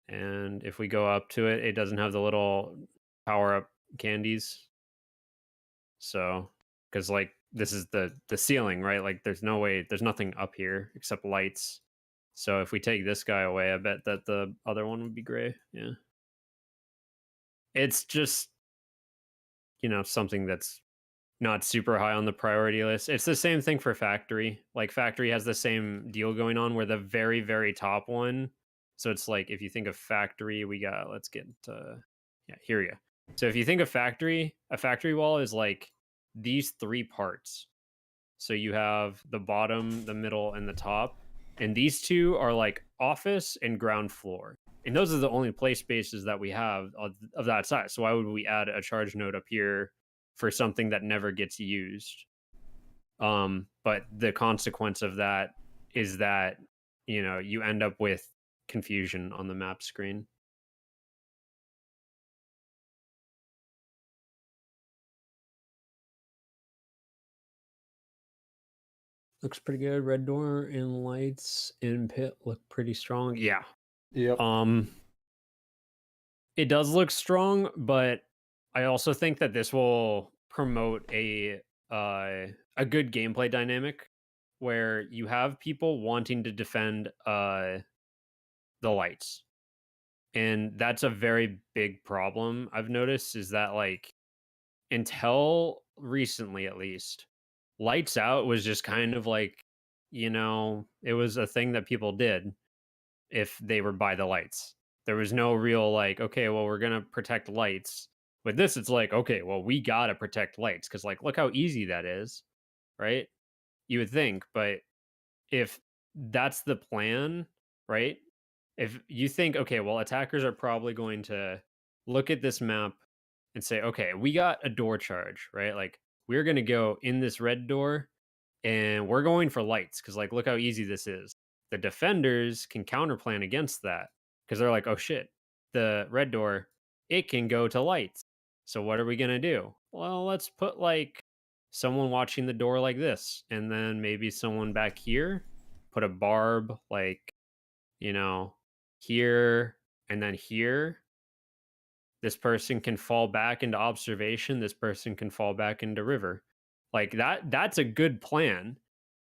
And if we go up to it, it doesn't have the little power up candies. So, because like this is the ceiling, right? Like there's no way, there's nothing up here except lights. So if we take this guy away, I bet that the other one would be gray. Yeah. It's just, something that's not super high on the priority list. It's the same thing for Factory. Like Factory has the same deal going on where the very, very top one. So it's like if you think of Factory, we got, let's get yeah, here we go. So if you think of Factory, a factory wall is like these 3 parts. So you have the bottom, the middle, and the top. And these 2 are like office and ground floor. And those are the only play spaces that we have of that size. So why would we add a charge node up here for something that never gets used? But the consequence of that is that, you end up with confusion on the map screen. Looks pretty good. Red door and lights in pit look pretty strong. Yeah. Yep. It does look strong, but I also think that this will promote a good gameplay dynamic where you have people wanting to defend the lights. And that's a very big problem I've noticed, is that like until recently at least, lights out was just kind of like, it was a thing that people did if they were by the lights. There was no real like, okay, well, we're gonna protect lights. With this, it's like, okay, well, we gotta protect lights because like, look how easy that is, right? You would think, but if that's the plan, right? If you think, okay, well, attackers are probably going to look at this map and say, okay, we got a door charge, right? Like, we're gonna go in this red door and we're going for lights because like look how easy this is. The defenders can counterplan against that because they're like, oh shit, the red door, it can go to lights. So what are we gonna do? Well, let's put like someone watching the door like this, and then maybe someone back here, put a barb like, here and then here. This person can fall back into observation, this person can fall back into river. Like that's a good plan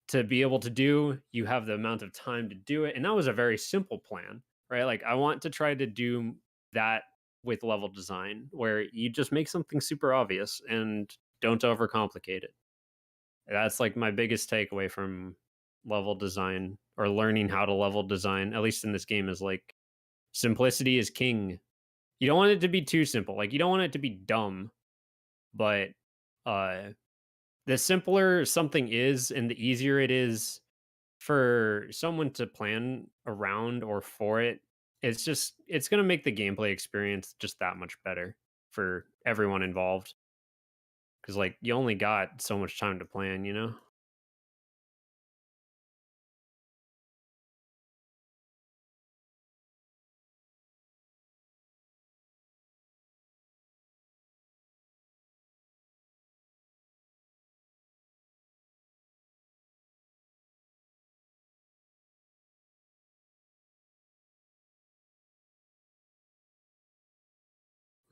to be able to do. You have the amount of time to do it, and that was a very simple plan, right? Like I want to try to do that with level design where you just make something super obvious and don't overcomplicate it. That's like my biggest takeaway from level design, or learning how to level design, at least in this game, is like simplicity is king. You don't want it to be too simple. Like you don't want it to be dumb, but the simpler something is and the easier it is for someone to plan around or for it, it's going to make the gameplay experience just that much better for everyone involved. Cuz like you only got so much time to plan.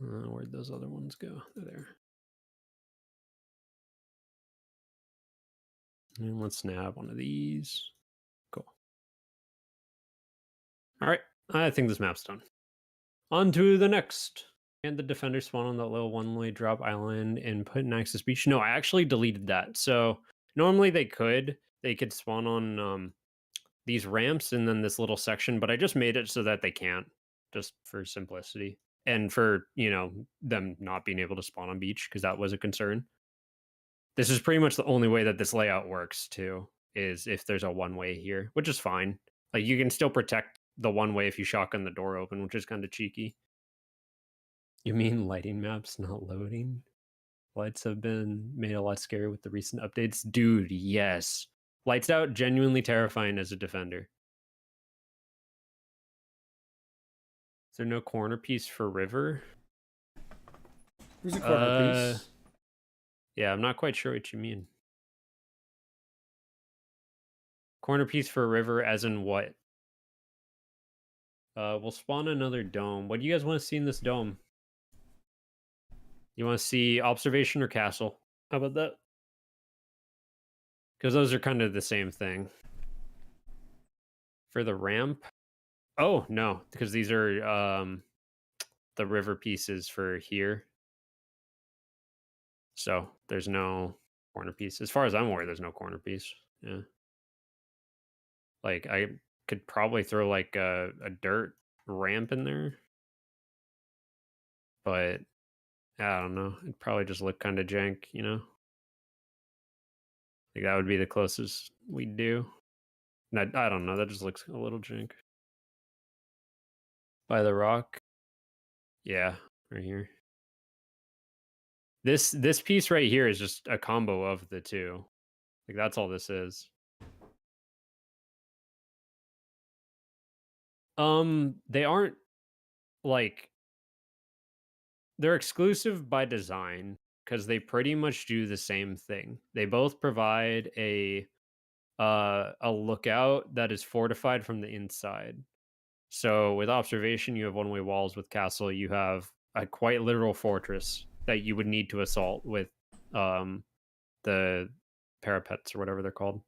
Where'd those other ones go? They're there. And let's snap one of these. Cool. All right. I think this map's done. On to the next. And the defender spawn on that little one-way drop island and put an access beach. No, I actually deleted that. So normally they could spawn on these ramps and then this little section, but I just made it so that they can't, just for simplicity and for them not being able to spawn on beach, because that was a concern. This is pretty much the only way that this layout works too, is if there's a one-way here, which is fine. Like you can still protect the one-way if you shotgun the door open, which is kind of cheeky. You mean lighting maps not loading? Lights have been made a lot scarier with the recent updates. Dude, yes. Lights out, genuinely terrifying as a defender. Is there no corner piece for river? There's a corner piece. Yeah, I'm not quite sure what you mean. Corner piece for river as in what? We'll spawn another dome. What do you guys want to see in this dome? You want to see observation or castle? How about that? Because those are kind of the same thing. For the ramp? Oh, no, because these are the river pieces for here. So there's no corner piece. As far as I'm aware, there's no corner piece. Yeah. Like, I could probably throw like a dirt ramp in there. But I don't know. It'd probably just look kind of jank, you know? Like that would be the closest we'd do. And I don't know. That just looks a little jank. By the rock. Yeah, right here. This piece right here is just a combo of the two. Like that's all this is. They aren't like, they're exclusive by design because they pretty much do the same thing. They both provide a lookout that is fortified from the inside. So with observation, you have one-way walls. With castle, you have a quite literal fortress that you would need to assault with the parapets or whatever they're called.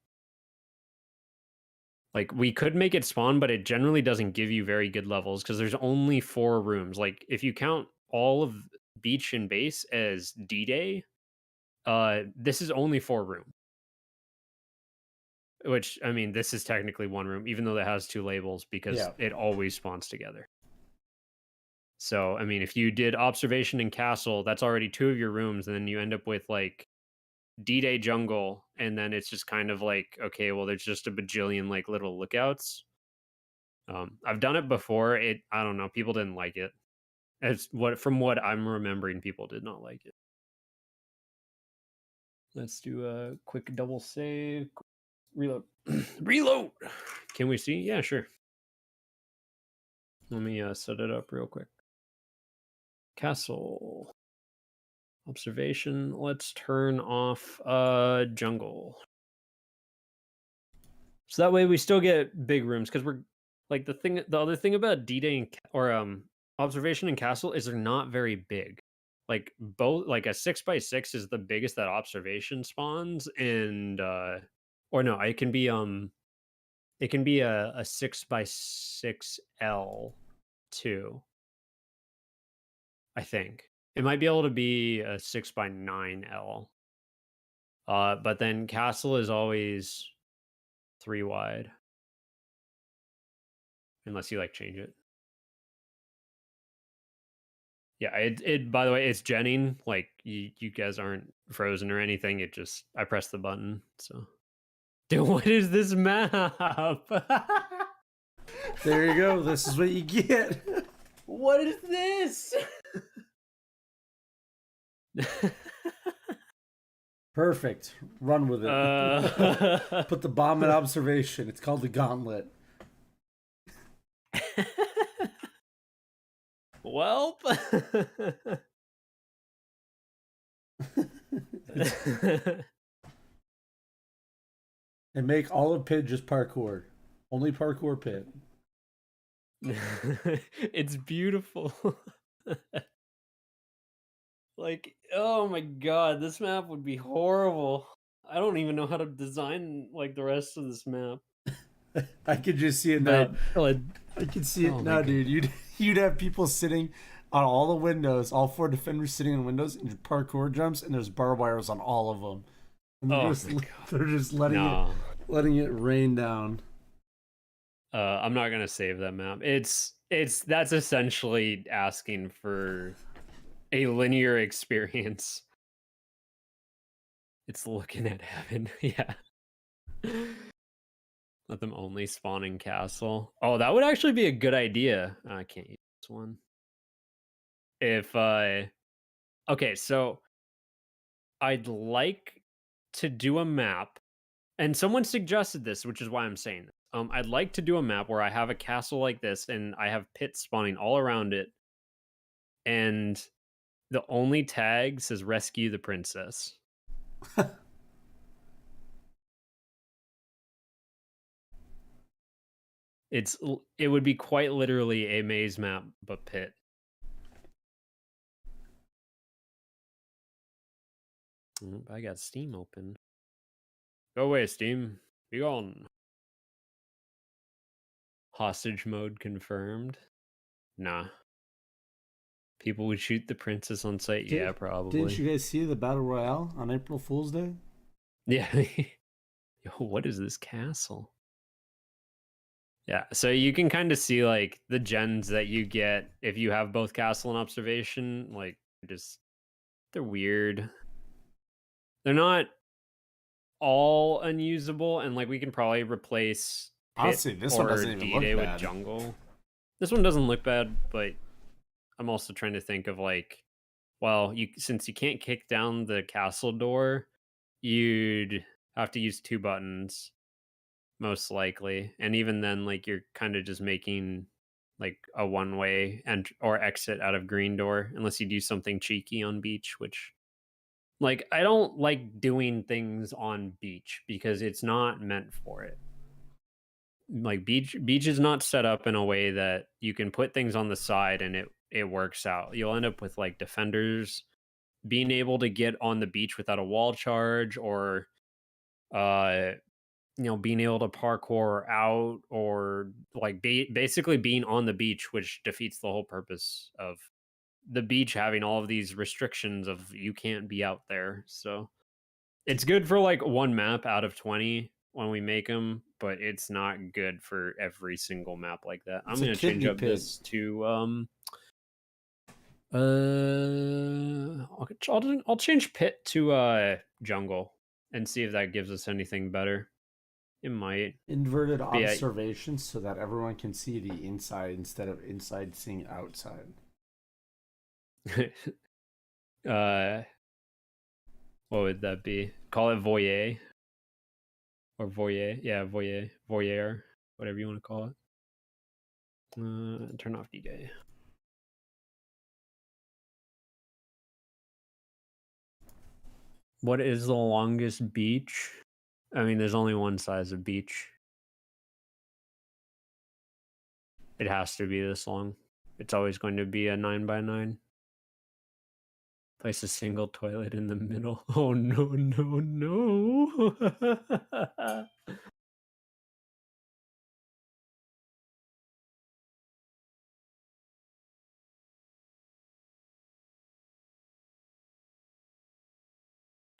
Like, we could make it spawn, but it generally doesn't give you very good levels because there's only 4 rooms. Like, if you count all of beach and base as D-Day, this is only 4 rooms. Which, I mean, this is technically 1 room, even though it has 2 labels, because it always spawns together. So, I mean, if you did observation and castle, that's already 2 of your rooms, and then you end up with, like, D-Day jungle, and then it's just kind of like, okay, well, there's just a bajillion, like, little lookouts. I've done it before. I don't know, people didn't like it. From what I'm remembering, people did not like it. Let's do a quick double save. Reload. Reload! Can we see? Yeah, sure. Let me set it up real quick. Castle. Observation. Let's turn off jungle. So that way we still get big rooms, because we're like the other thing about D-Day or observation and castle is they're not very big. Like both, like a 6x6 is the biggest that observation spawns, and or no, it can be a 6x6L too. I think it might be able to be a 6x9L. But then castle is always 3 wide, unless you like change it. Yeah, it by the way, it's genning. Like you guys aren't frozen or anything. It just, I pressed the button. So, dude, what is this map? There you go. This is what you get. What is this? Perfect. Run with it. Put the bomb in observation. It's called the gauntlet. Well, And make all of Pit just parkour. Only parkour Pit. it's beautiful. Like, oh my god, this map would be horrible. I don't even know how to design like the rest of this map. I could just see it now. But, I can see it now, dude. You'd have people sitting on all the windows, all 4 defenders sitting on windows, and parkour jumps, and there's barbed wires on all of them. And Oh my God. they're just letting No. letting it rain down. I'm not gonna save that map. That's essentially asking for a linear experience. It's looking at heaven. Yeah. Let them only spawn in castle. Oh, that would actually be a good idea. I can't use this one. If okay, so I'd like to do a map, and someone suggested this, which is why I'm saying this. I'd like to do a map where I have a castle like this, and I have pits spawning all around it, and the only tag says "Rescue the Princess." It would be quite literally a maze map, but pit. I got Steam open. Go away, Steam. Be gone. Hostage mode confirmed. Nah. People would shoot the princess on sight. Yeah, probably. Didn't you guys see the battle royale on April Fool's Day? Yeah. Yo, what is this castle? Yeah, so you can kind of see like the gens that you get if you have both castle and observation. Like, they're weird. They're not all unusable, and like we can probably replace Honestly, this one doesn't even look D-Day with bad. jungle. This one doesn't look bad, but I'm also trying to think of like, well, since you can't kick down the castle door, you'd have to use 2 buttons most likely, and even then, like you're kind of just making like a one-way or exit out of green door, unless you do something cheeky on beach, which like I don't like doing things on beach because it's not meant for it. Like beach is not set up in a way that you can put things on the side and it works out. You'll end up with like defenders being able to get on the beach without a wall charge, or being able to parkour out, or like basically being on the beach, which defeats the whole purpose of the beach having all of these restrictions of you can't be out there. So it's good for like one map out of 20 when we make them, but it's not good for every single map like that. I'm going to change up this to I'll change pit to jungle and see if that gives us anything better. It might. Inverted observations so that everyone can see the inside instead of inside seeing outside. What would that be? Call it voyeur or voyeur. Yeah, voyeur, whatever you want to call it. Turn off D-Day. What is the longest beach? I mean, there's only one size of beach. It has to be this long. It's always going to be a 9x9. Place a single toilet in the middle. Oh, no, no, no.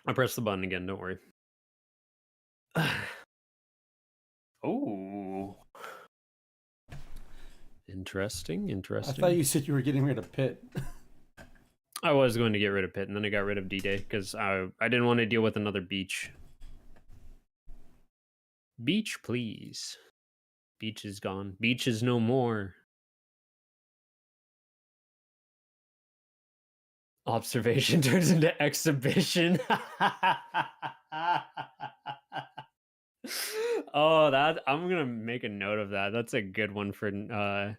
I pressed the button again, don't worry. Oh. Interesting. I thought you said you were getting rid of Pit. I was going to get rid of Pit, and then I got rid of D-Day because I didn't want to deal with another beach. Beach, please. Beach is gone. Beach is no more. Observation turns into exhibition. Oh, I'm gonna make a note of that. That's a good one for the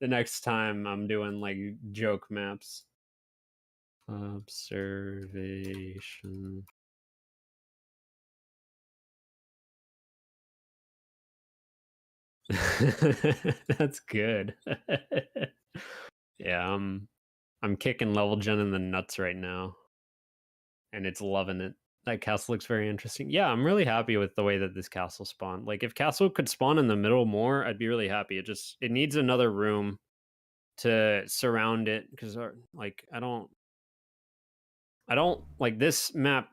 next time I'm doing like joke maps. Observation. That's good. Yeah, I'm kicking level gen in the nuts right now, and it's loving it. That castle looks very interesting. Yeah, I'm really happy with the way that this castle spawned. Like, if castle could spawn in the middle more, I'd be really happy. It needs another room to surround it because like I don't like this map.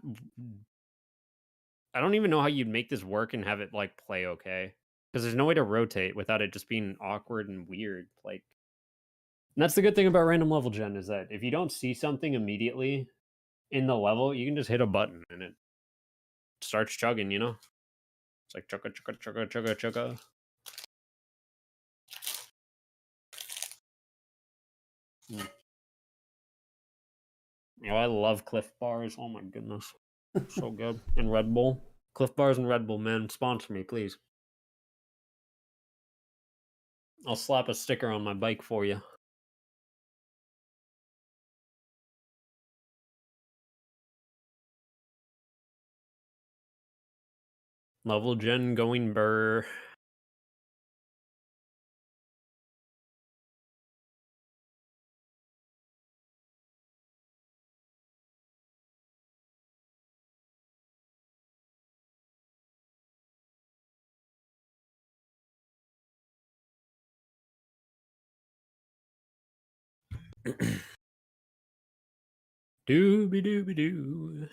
I don't even know how you'd make this work and have it like play okay because there's no way to rotate without it just being awkward and weird. Like, and that's the good thing about random level gen is that if you don't see something immediately in the level, you can just hit a button and it starts chugging. You know, it's like chugga chugga chugga chugga chugga. Oh, I love Cliff Bars. Oh my goodness. So good. And Red Bull. Cliff Bars and Red Bull, man. Sponsor me, please. I'll slap a sticker on my bike for you. Level gen going burr. Dooby dooby doo.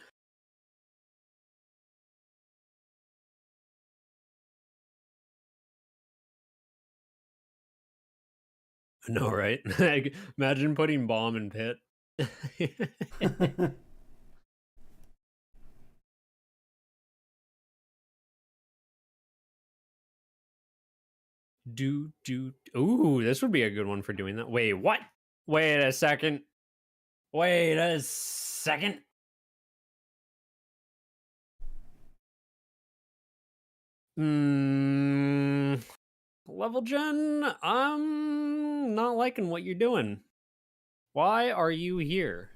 No, right? Imagine putting bomb in pit. do. Ooh, this would be a good one for doing that. Wait, what? Wait a second. Wait a second. Level gen, I'm not liking what you're doing. Why are you here?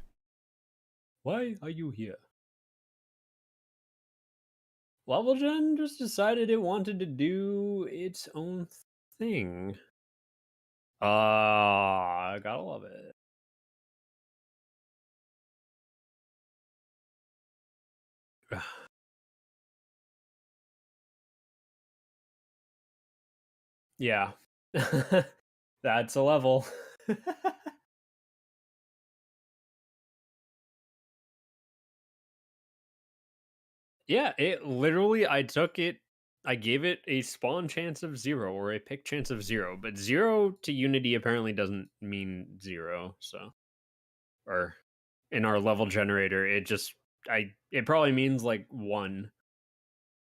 Why are you here? Level gen just decided it wanted to do its own thing. I gotta love it. Yeah. That's a level. Yeah, it literally, I gave it a spawn chance of 0 or a pick chance of 0, but 0 to Unity apparently doesn't mean 0, so. Or in our level generator, it probably means like 1.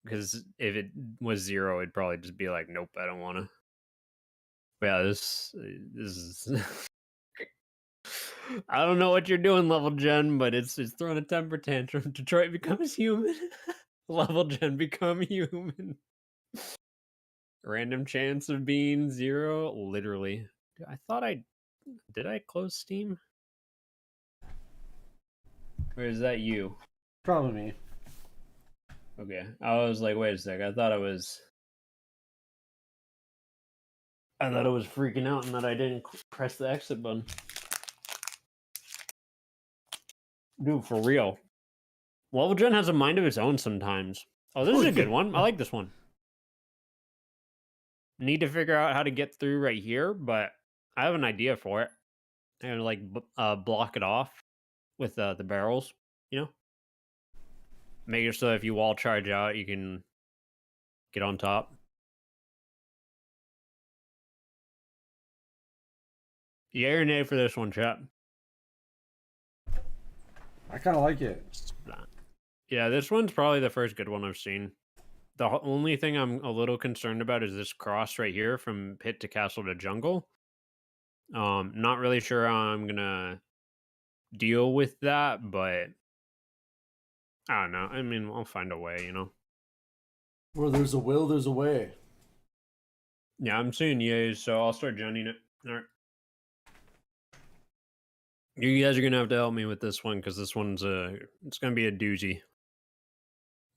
Because if it was 0, it'd probably just be like, nope, I don't want to. Yeah, this is. I don't know what you're doing, level gen, but it's throwing a temper tantrum. Detroit becomes human. Level gen become human. Random chance of being 0, literally. I thought did I close Steam? Or is that you? Probably me. Okay, I was like, wait a sec. I thought it was freaking out and that I didn't press the exit button. Dude, for real. Level Gen has a mind of its own sometimes. Oh, this is a good one. I like this one. Need to figure out how to get through right here, but I have an idea for it. And like block it off with the barrels, you know? Make it so if you wall charge out, you can get on top. Yay or nay for this one, chat? I kind of like it. Yeah, this one's probably the first good one I've seen. The only thing I'm a little concerned about is this cross right here from pit to castle to jungle. Not really sure how I'm gonna deal with that, but I don't know. I mean, I'll find a way, you know. Where there's a will, there's a way. Yeah, I'm seeing yays, so I'll start joining it. All right. You guys are gonna have to help me with this one because this one's it's gonna be a doozy.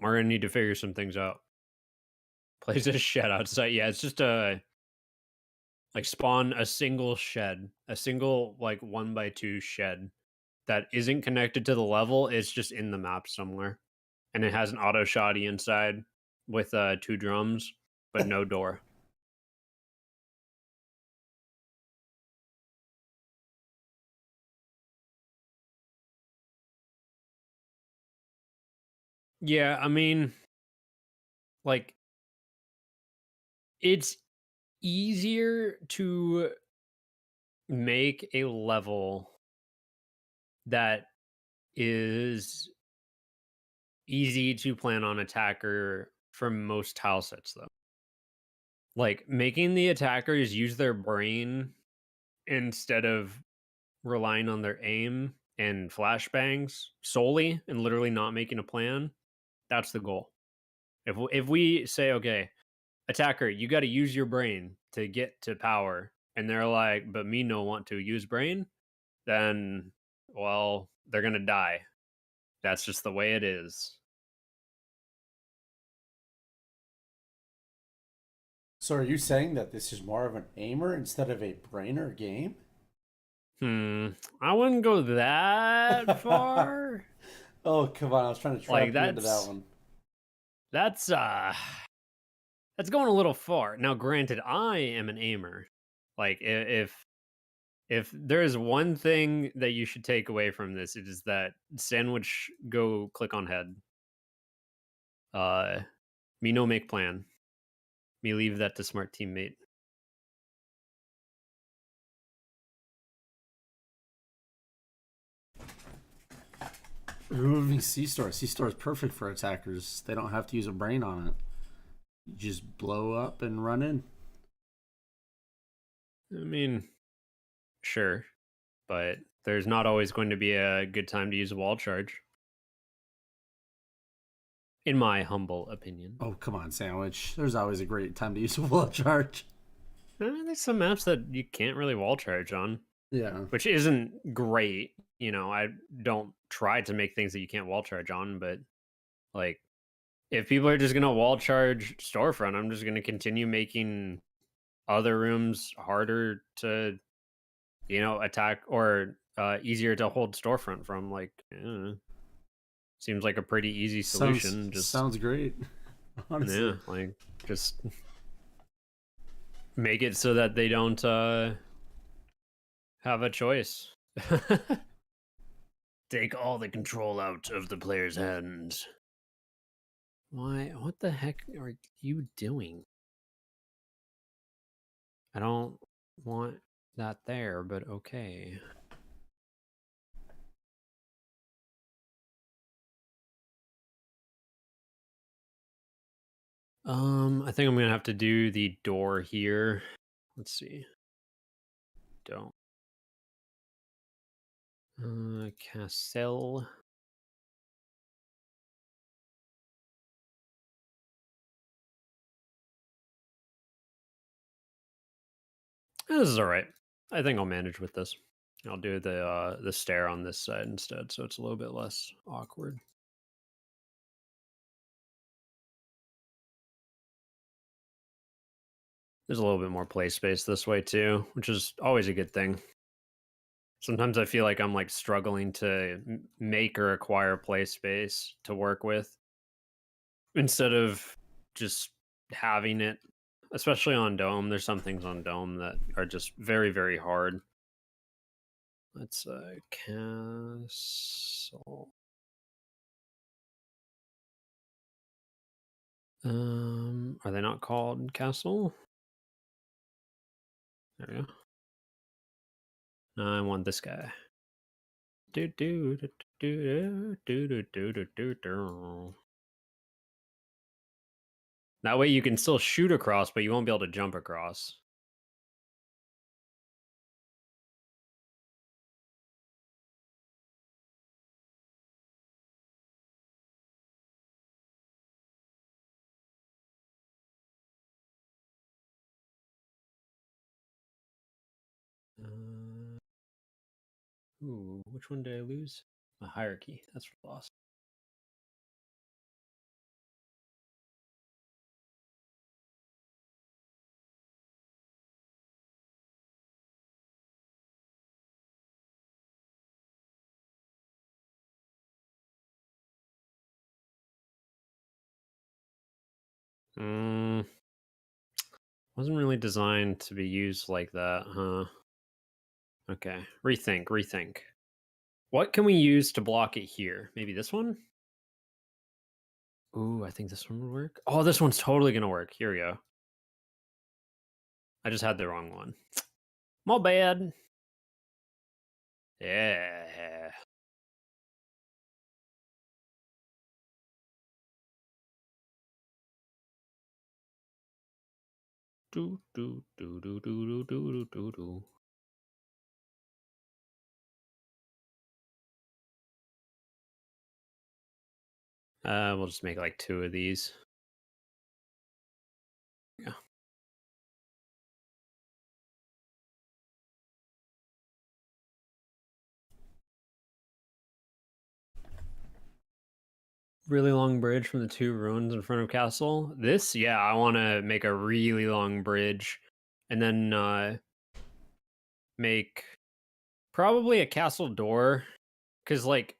We're gonna need to figure some things out. Place a shed outside. Yeah, it's just like spawn a single shed, a single like 1x2 shed that isn't connected to the level. It's just in the map somewhere, and it has an auto shoddy inside with 2 drums, but no door. Yeah, I mean, like, it's easier to make a level that is easy to plan on attacker for most tile sets, though. Like, making the attackers use their brain instead of relying on their aim and flashbangs solely and literally not making a plan, that's the goal. If we say, okay, attacker, you got to use your brain to get to power, and they're like, but me no want to use brain, then well, they're gonna die. That's just the way it is. So are you saying that this is more of an aimer instead of a brainer game? I wouldn't go that far. Oh, come on. I was trying to trap Like, you into that one. that's going a little far. Now, granted, I am an aimer. Like, if there is one thing that you should take away from this, it is that sandwich go click on head. Me no make plan. Me leave that to smart teammate. Removing C-Store. C-Store is perfect for attackers. They don't have to use a brain on it. You just blow up and run in. I mean, sure, but there's not always going to be a good time to use a wall charge. In my humble opinion. Oh, come on, Sandwich. There's always a great time to use a wall charge. There's some maps that you can't really wall charge on. Yeah. Which isn't great. You know, I don't try to make things that you can't wall charge on, but like, if people are just going to wall charge storefront, I'm just going to continue making other rooms harder to, attack or easier to hold storefront from. Like, seems like a pretty easy solution. Sounds great. Honestly. Yeah, like, just make it so that they don't have a choice. Take all the control out of the player's hands. Why? What the heck are you doing? I don't want that there, but okay. I think I'm gonna have to do the door here. Let's see. Don't. Castle. This is all right. I think I'll manage with this. I'll do the stair on this side instead, so it's a little bit less awkward. There's a little bit more play space this way too, which is always a good thing. Sometimes I feel like I'm like struggling to make or acquire play space to work with instead of just having it, especially on Dome. There's some things on Dome that are just very, very hard. Let's castle. Are they not called castle? There we go. I want this guy. Do do do do do do do do do do. That way you can still shoot across, but you won't be able to jump across. Ooh, which one did I lose? A hierarchy. That's lost. Wasn't really designed to be used like that, huh? Okay, rethink. What can we use to block it here? Maybe this one? Ooh, I think this one would work. Oh, this one's totally gonna work. Here we go. I just had the wrong one. My bad. Yeah. Do do do do do do do do do. We'll just make like 2 of these. Yeah. Really long bridge from the 2 ruins in front of castle. This, yeah, I want to make a really long bridge, and then make probably a castle door, because like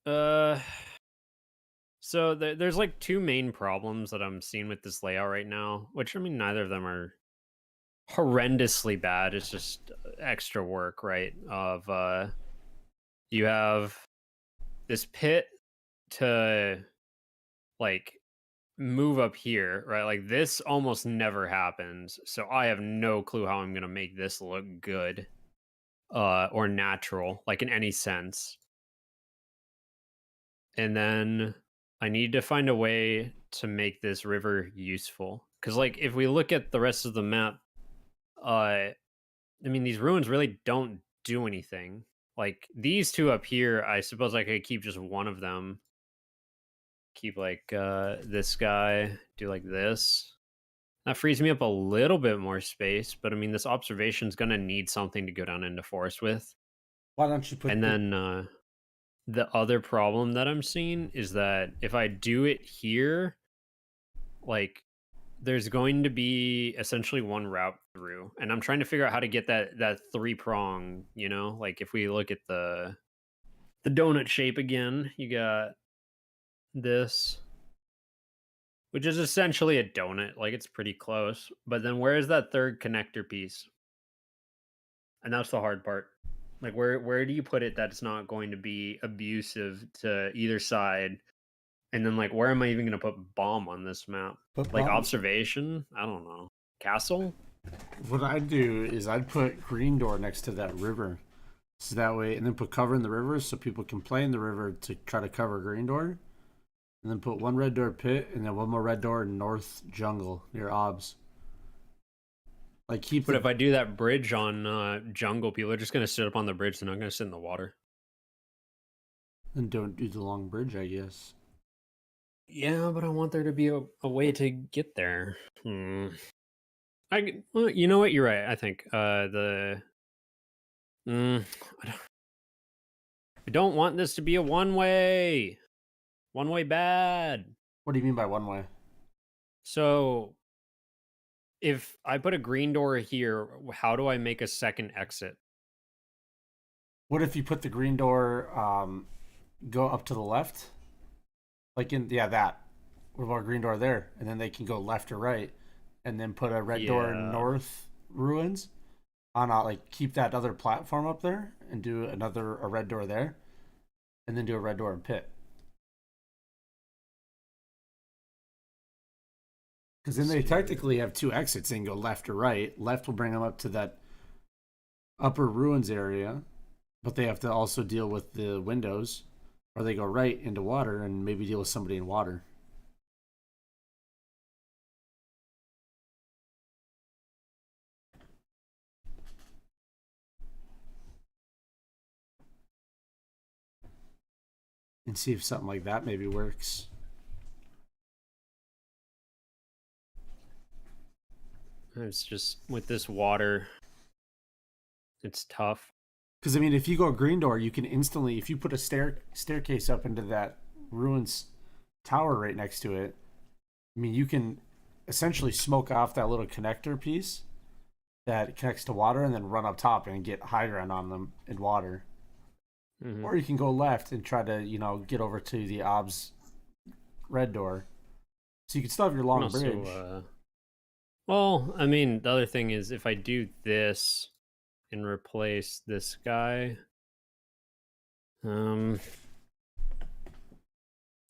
uh so there's like 2 main problems that I'm seeing with this layout right now, which I mean neither of them are horrendously bad. It's just extra work, right? Of you have this pit to like move up here, right? Like this almost never happens. So I have no clue how I'm going to make this look good or natural, like in any sense. And then I need to find a way to make this river useful. Cuz like if we look at the rest of the map, I mean these ruins really don't do anything. Like these 2 up here, I suppose I could keep just one of them. Keep like this guy, do like this. That frees me up a little bit more space, but I mean, this observation's gonna need something to go down into forest with. Why don't you put And the, then the other problem that I'm seeing is that if I do it here, like there's going to be essentially one route through, and I'm trying to figure out how to get that 3-prong. You know, like if we look at the donut shape again, you got this, which is essentially a donut. Like it's pretty close. But then where is that 3rd connector piece? And that's the hard part. Like where do you put it that's not going to be abusive to either side? And then like where am I even going to put bomb on this map? put Like bomb- observation? I don't know. Castle? What I'd do is I'd put green door next to that river, so that way, and then put cover in the river so people can play in the river to try to cover green door, and then put 1 red door pit and then 1 more red door in north jungle near obs. Like keep. But The, if I do that bridge on jungle, people are just going to sit up on the bridge. They're not going to sit in the water. and don't do the long bridge, I guess. Yeah, but I want there to be a way to get there. Well, you know what? You're right. I think the I don't want this to be a one way bad. What do you mean by 1 way? So if I put a green door here, how do I make a second exit? What if you put the green door go up to the left? Like in that. What about a green door there? And then they can go left or right, and then put a red door in Yeah. north ruins. On like keep that other platform up there and do a red door there, and then do a red door in pit. Because then they technically have 2 exits. They can go left or right. Left will bring them up to that upper ruins area, but they have to also deal with the windows, or they go right into water and maybe deal with somebody in water. And see if something like that maybe works. It's just with this water, it's tough. Because I mean, if you go green door, you can instantly, if you put a staircase up into that ruins tower right next to it, I mean, you can essentially smoke off that little connector piece that connects to water, and then run up top and get high ground on them in water. Mhm. Or you can go left and try to, get over to the obs red door. So you can still have your long Also, bridge. well, I mean, the other thing is if I do this and replace this guy,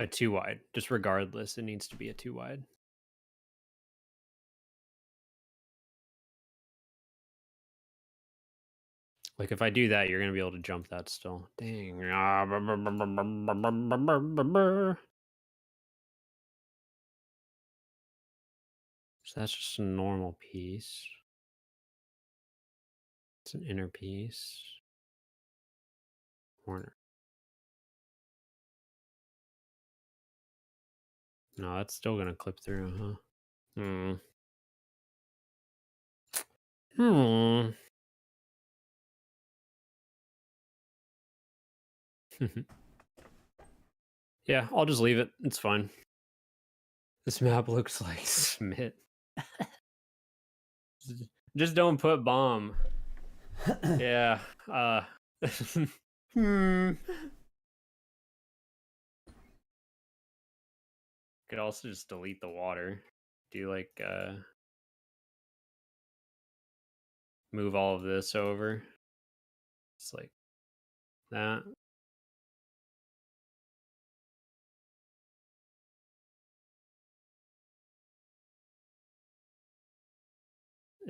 A 2 wide. Just regardless, it needs to be a 2 wide. Like if I do that, you're gonna be able to jump that still. Dang. So that's just a normal piece. It's an inner piece. Corner. No, that's still gonna clip through, huh? Hmm. Yeah, I'll just leave it. It's fine. This map looks like Smit. Just don't put bomb. Yeah. Could also just delete the water. Do like move all of this over. It's like that.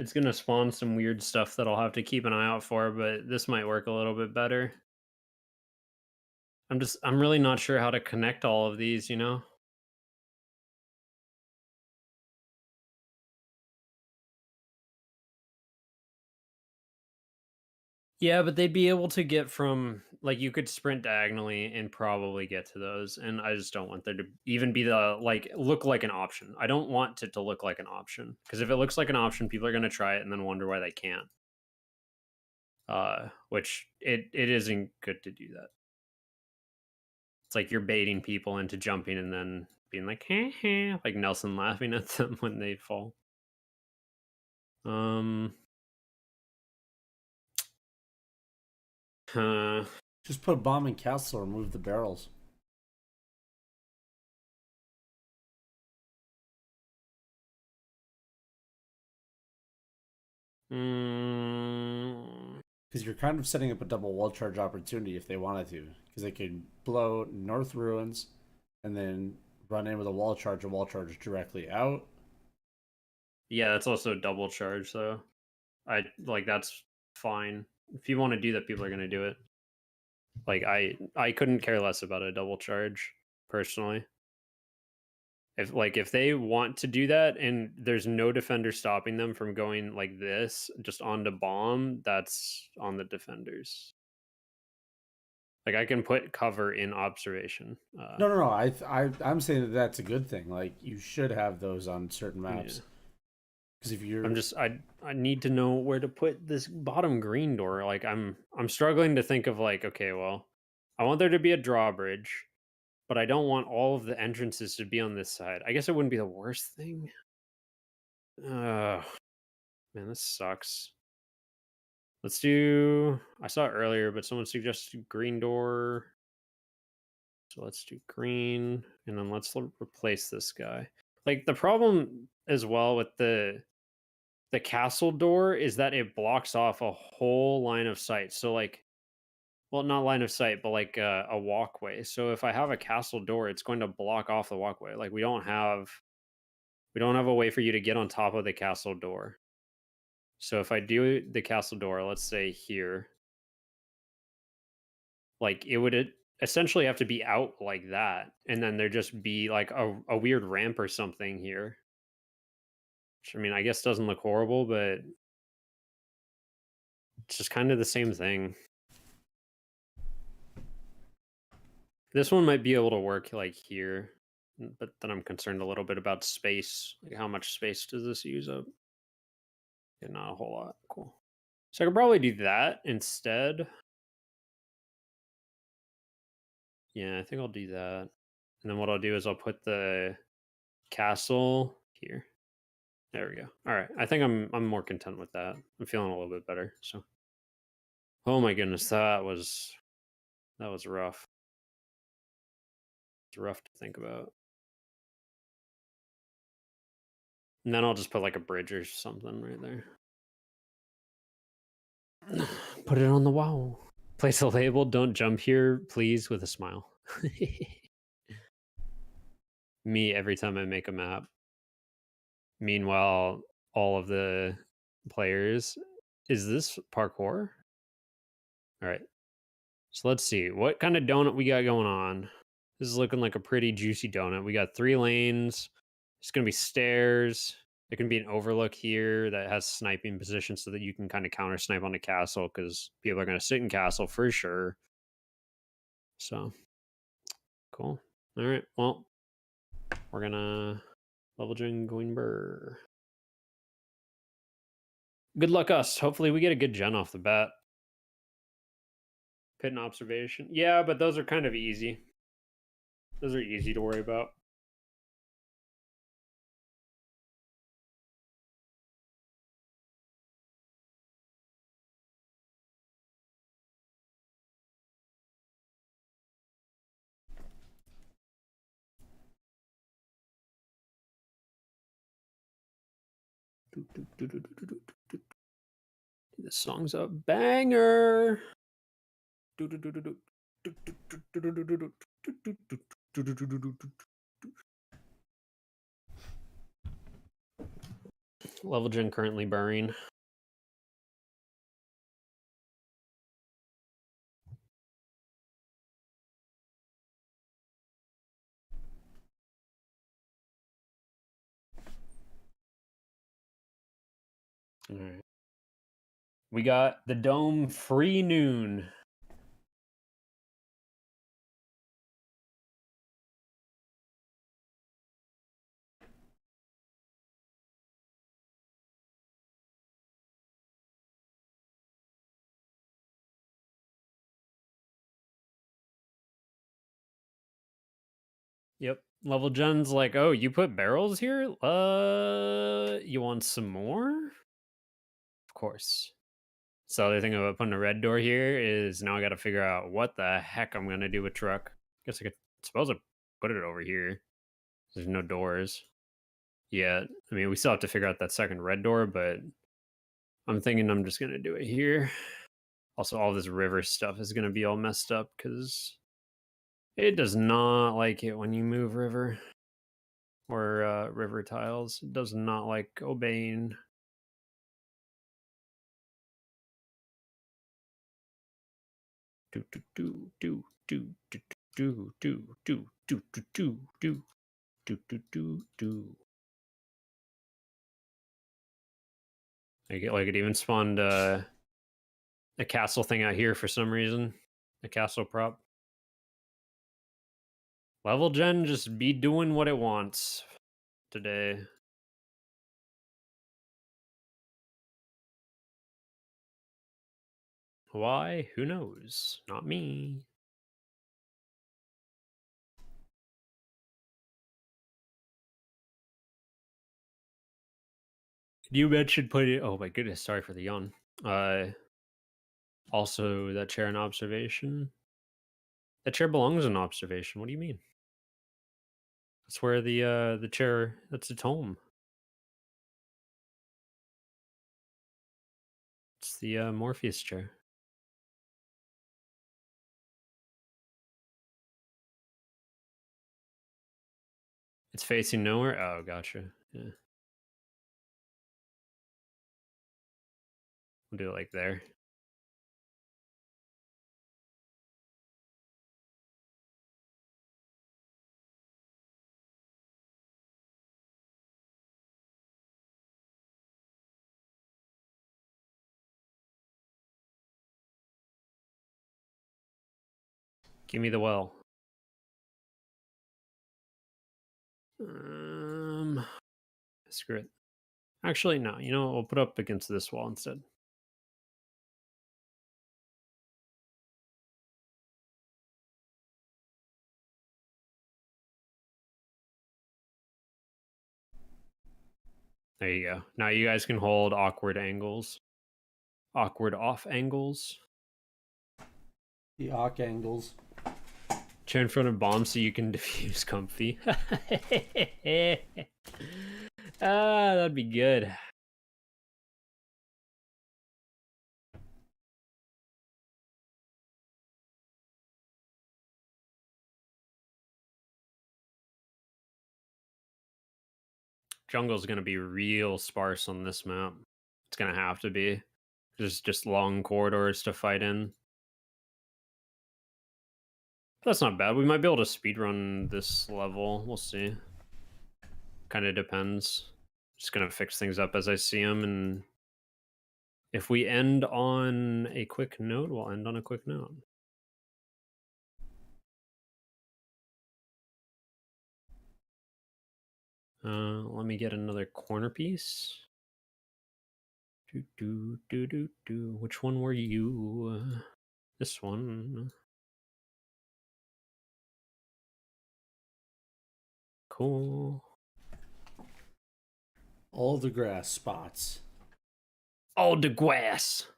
It's gonna spawn some weird stuff that I'll have to keep an eye out for, but this might work a little bit better. I'm really not sure how to connect all of these, you know? Yeah, but they'd be able to get from like you could sprint diagonally and probably get to those, and I just don't want there to even be the like look like an option. I don't want it to look like an option because if it looks like an option, people are gonna try it and then wonder why they can't. Which it isn't good to do that. It's like you're baiting people into jumping and then being like, "Heh heh," like Nelson laughing at them when they fall. Huh. Just put a bomb in castle or move the barrels. Mm, Because you're kind of setting up a double wall charge opportunity if they wanted to. Because they could blow North Ruins and then run in with a wall charge directly out. yeah, that's also a double charge, though. I like that's fine. If you want to do that, people are gonna do it. Like I couldn't care less about a double charge personally. If they want to do that and there's no defender stopping them from going like this just onto bomb, that's on the defenders. Like I can put cover in observation. No. I'm saying that that's a good thing. Like you should have those on certain maps. Because if you're, I need to know where to put this bottom green door. Like I'm struggling to think of like, okay, well, I want there to be a drawbridge, but I don't want all of the entrances to be on this side. I guess it wouldn't be the worst thing. Man, this sucks. Let's do. I saw it earlier, but someone suggested green door. So let's do green, and then let's replace this guy. Like the problem as well with the castle door is that it blocks off a whole line of sight. So like, well, not line of sight, but like a walkway. So if I have a castle door, it's going to block off the walkway. Like we don't have a way for you to get on top of the castle door. So if I do the castle door, let's say here, like it would essentially have to be out like that, and then there just be like a weird ramp or something here. Which I mean, I guess doesn't look horrible, but it's just kind of the same thing. This one might be able to work like here, but then I'm concerned a little bit about space. Like how much space does this use up? Yeah, not a whole lot. Cool. So I could probably do that instead. Yeah, I think I'll do that. And then what I'll do is I'll put the castle here. There we go. All right. I think I'm more content with that. I'm feeling a little bit better. So oh my goodness, that was rough. It's rough to think about. And then I'll just put like a bridge or something right there. Put it on the wall. Place a label. Don't jump here, please, with a smile. me every time I make a map. Meanwhile, all of the players. Is this parkour? All right. So let's see. What kind of donut we got going on? This is looking like a pretty juicy donut. We got 3 lanes. It's going to be stairs. There can be an overlook here that has sniping position so that you can kind of counter snipe on the castle because people are going to sit in castle for sure. So, cool. All right. Well, we're going to level gen Goinber. Good luck us. Hopefully we get a good gen off the bat. Pit and observation. Yeah, but those are kind of easy. Those are easy to worry about. This song's a banger. Level gen currently burning. All right. We got the dome free noon. Yep. Level gen's like, oh, you put barrels here? You want some more? Of course. So the other thing about putting a red door here is now I got to figure out what the heck I'm gonna do with truck. Guess I could suppose I put it over here. There's no doors yet. I mean, we still have to figure out that second red door, but I'm thinking I'm just gonna do it here. Also, all this river stuff is gonna be all messed up because it does not like it when you move river or river tiles. It does not like obeying. Do do do do do do do do do do do do do do do do. It even spawned a castle thing out here for some reason. A castle prop. Level gen just be doing what it wants today. Why? Who knows? Not me. You mentioned putting. Oh my goodness! Sorry for the yawn. Also, that chair in observation. That chair belongs in observation. What do you mean? That's where the chair. That's its home. It's the Morpheus chair. It's facing nowhere. Oh, gotcha. Yeah, we'll do it like there. Give me the well. Screw it. Actually, no. You know what? We'll put up against this wall instead. There you go. Now you guys can hold awkward angles. Awkward off angles. The awk angles. Chair in front of bomb so you can defuse comfy. That'd be good. jungle's gonna be real sparse on this map. It's gonna have to be. There's just long corridors to fight in. That's not bad. We might be able to speedrun this level. We'll see. Kind of depends. Just gonna fix things up as I see them, and if we end on a quick note, we'll end on a quick note. Let me get another corner piece. Which one were you? This one. Cool. All the grass spots. All the grass.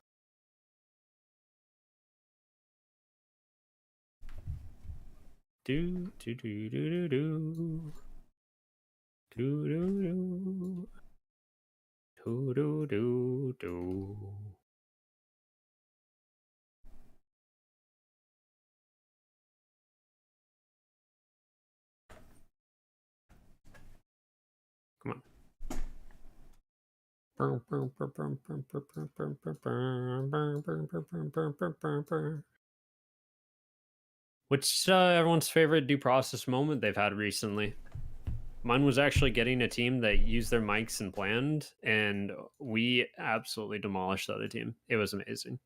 Do do do do do do. Do do do. Do do do do. Come on. What's everyone's favorite due process moment they've had recently? Mine was actually getting a team that used their mics and planned, and we absolutely demolished the other team. It was amazing.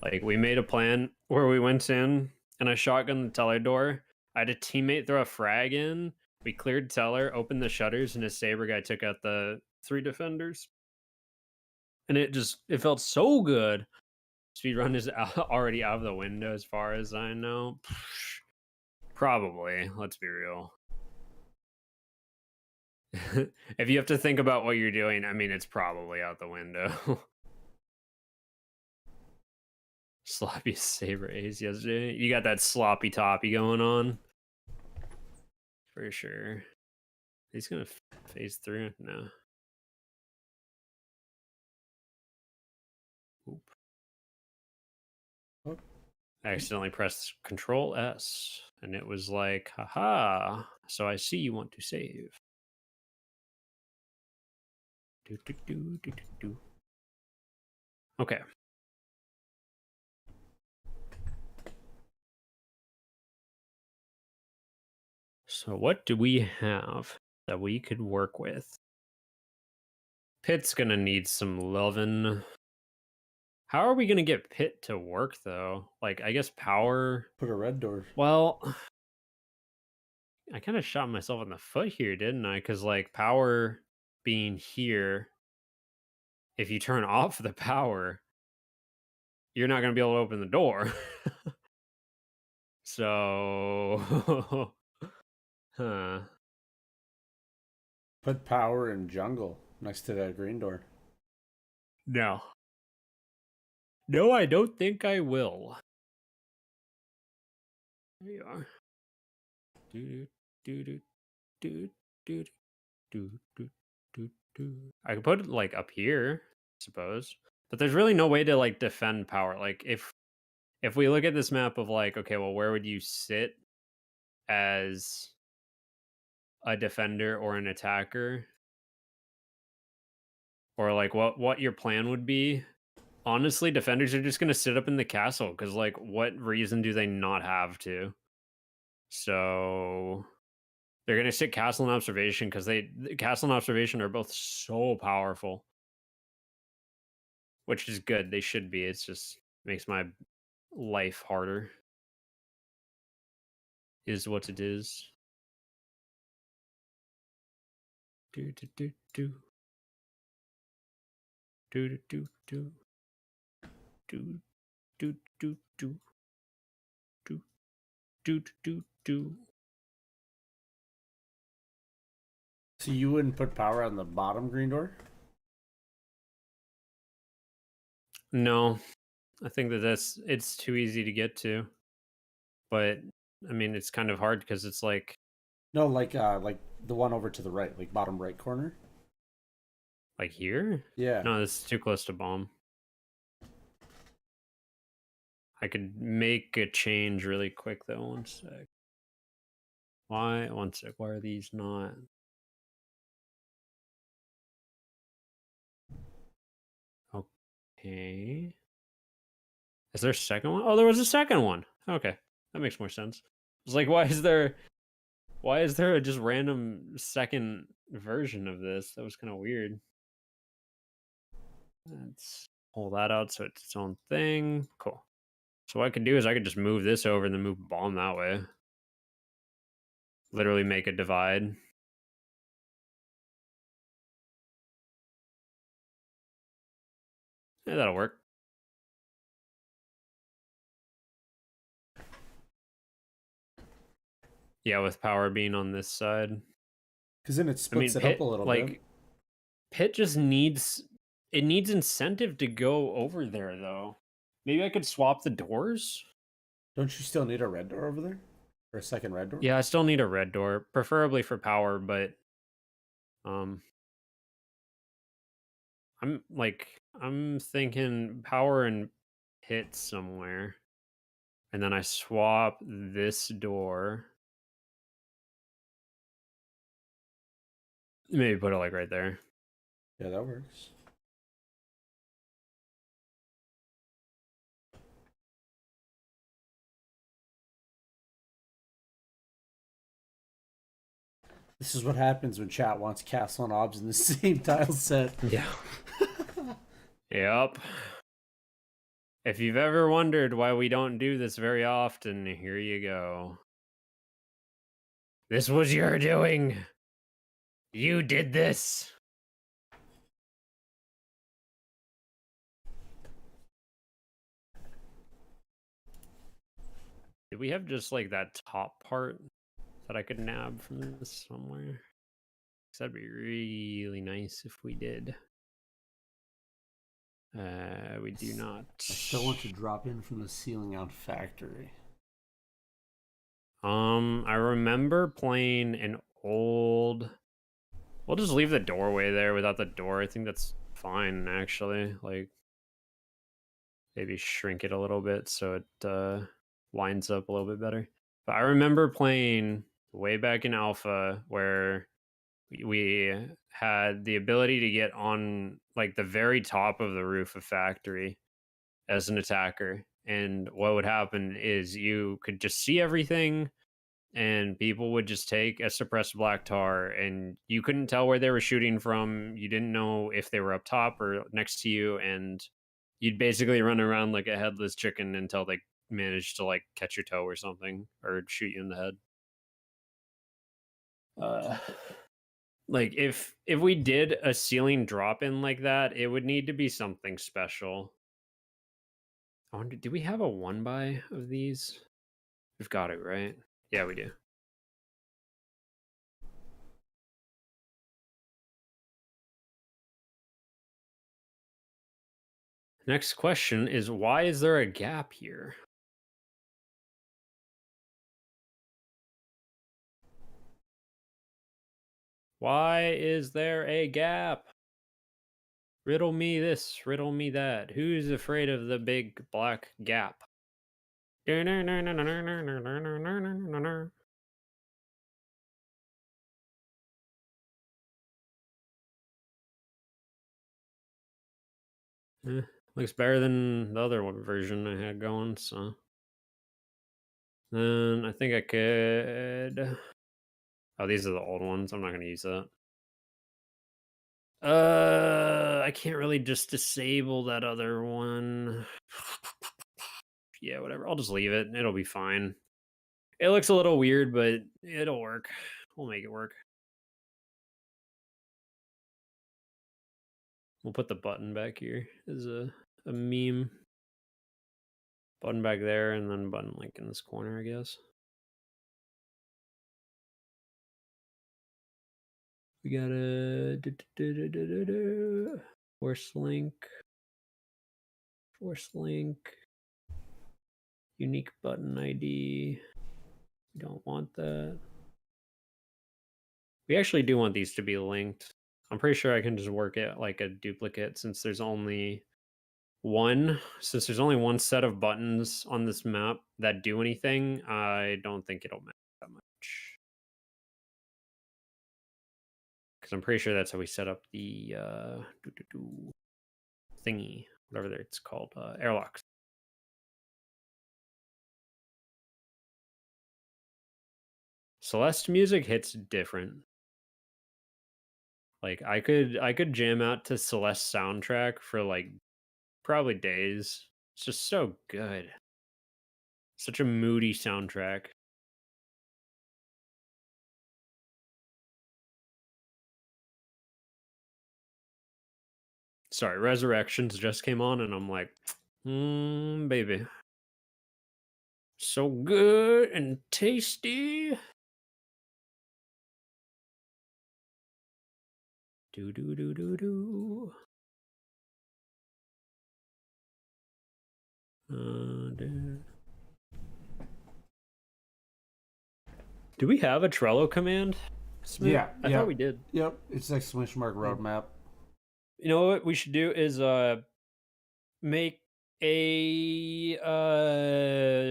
Like, we made a plan where we went in, and I shotgunned the teller door. I had a teammate throw a frag in. We cleared teller, opened the shutters, and his saber guy took out the 3 defenders. And it felt so good. Speedrun is already out of the window as far as I know. Probably, let's be real. If you have to think about what you're doing, I mean, it's probably out the window. Sloppy saber ace yesterday. You got that sloppy toppy going on. For sure. He's gonna phase through? No. Oop. Oh. I accidentally pressed Control S, and it was like, haha, so I see you want to save. Do, do, do, do, do, do. Okay. So what do we have that we could work with? Pit's gonna need some lovin'. How are we gonna get Pit to work though? Like, I guess power. Put a red door. Well, I kind of shot myself in the foot here, didn't I? Because like power being here, if you turn off the power, you're not gonna be able to open the door. So, huh? Put power in jungle next to that green door. No. No, I don't think I will. There you are. Do do do do do do do do do. I could put it like up here, I suppose. But there's really no way to like defend power. Like if we look at this map of like, okay, well, where would you sit as a defender or an attacker? Or like what your plan would be? Honestly, defenders are just gonna sit up in the castle because like what reason do they not have to? So they're gonna sit castle and observation because castle and observation are both so powerful. Which is good. They should be. It's just makes my life harder. Is what it is. Do do do do. Do do do do. Do do do do. Do do do do. So you wouldn't put power on the bottom green door? No. I think it's too easy to get to. But I mean it's kind of hard because it's like No, like the one over to the right, like bottom right corner. like here? Yeah. No, this is too close to bomb. I could make a change really quick though. One sec. Why? One sec. Why are these not? Okay. Is there a second one? Oh, there was a second one. Okay, that makes more sense. It's like, why is there a just random second version of this? That was kind of weird. Let's pull that out so it's its own thing. Cool. So what I could do is I could just move this over and then move bomb that way. Literally make a divide. Yeah, that'll work. Yeah, with power being on this side. Because then it splits it up a little bit. Pit just needs incentive to go over there though. Maybe I could swap the doors? Don't you still need a red door over there? Or a second red door? Yeah, I still need a red door, preferably for power, but I'm thinking power and pit somewhere. And then I swap this door. Maybe put it like right there. Yeah, that works. This is what happens when chat wants castle and obs in the same tile set. Yeah. Yep. If you've ever wondered why we don't do this very often, here you go. This was your doing. You did this. Did we have just like that top part that I could nab from this somewhere? 'Cause that'd be really nice if we did. We do not. I still want to drop in from the ceiling out factory. I remember playing an old. We'll just leave the doorway there without the door. I think that's fine, actually. Like, maybe shrink it a little bit so it lines up a little bit better. But I remember playing way back in Alpha where we had the ability to get on like the very top of the roof of factory as an attacker. And what would happen is you could just see everything and people would just take a suppressed black tar and you couldn't tell where they were shooting from. You didn't know if they were up top or next to you, and you'd basically run around like a headless chicken until they managed to like catch your toe or something or shoot you in the head. Like if we did a ceiling drop in like that, it would need to be something special. I wonder, do we have a 1x of these? We've got it, right? Yeah, we do. Next question is, why is there a gap here? Why is there a gap? Riddle me this, riddle me that. Who's afraid of the big black gap? Looks better than the other one version I had going, so. Then I think I could. Oh, these are the old ones. I'm not going to use that. I can't really just disable that other one. Yeah, whatever. I'll just leave it. It'll be fine. It looks a little weird, but it'll work. We'll make it work. We'll put the button back here as a meme. Button back there, and then button like in this corner, I guess. We got a force link. Force link. Unique button ID. We don't want that. We actually do want these to be linked. I'm pretty sure I can just work it like a duplicate since there's only one set of buttons on this map that do anything. I don't think it'll matter that much. Because I'm pretty sure that's how we set up the thingy. whatever it's called, airlocks. Celeste music hits different. Like I could jam out to Celeste soundtrack for like probably days. It's just so good. Such a moody soundtrack. Sorry, Resurrections just came on and I'm like, baby. So good and tasty. Do do do do do. Do we have a Trello command? Smit? Yeah, I yeah. thought we did. Yep, it's exclamation mark roadmap. You know what we should do is make a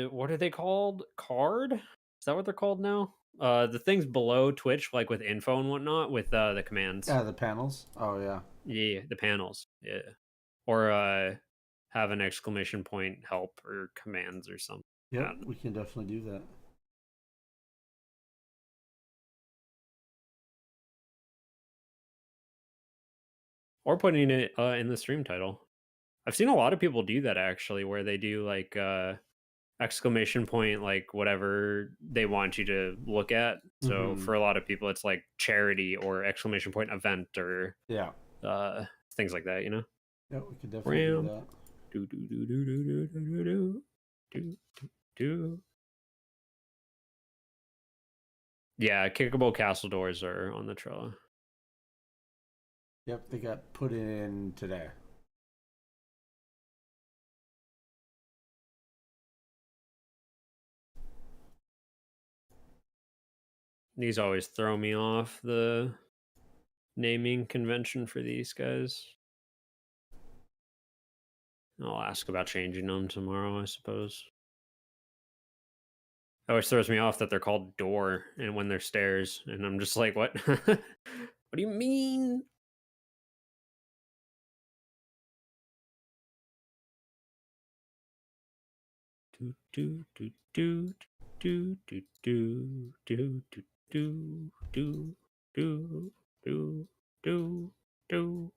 what are they called? Card? Is that what they're called now? The things below Twitch, like with info and whatnot, with the commands. Yeah, the panels. Oh yeah. Yeah, the panels. Yeah. Or have an exclamation point help or commands or something. Yep, we can definitely do that. Or putting it in the stream title. I've seen a lot of people do that actually, where they do like exclamation point, like whatever they want you to look at. So for a lot of people, it's like charity or exclamation point event or Yeah. things like that. You know. Yeah, we could definitely do that. Do do do do do do do do do do. Yeah, kickable castle doors are on the Trello. Yep, they got put in today. These always throw me off, the naming convention for these guys. I'll ask about changing them tomorrow, I suppose. It always throws me off that they're called door and when they're stairs, and I'm just like, what? What do you mean? Do do do do do do do do do do do do do do do.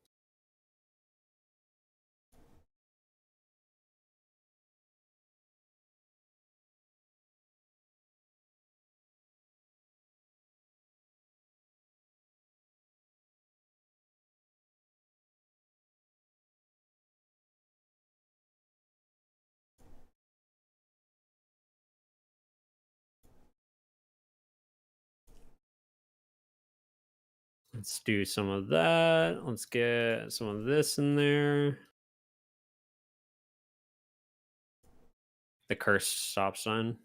Let's do some of that. Let's get some of this in there. The cursed stop sign.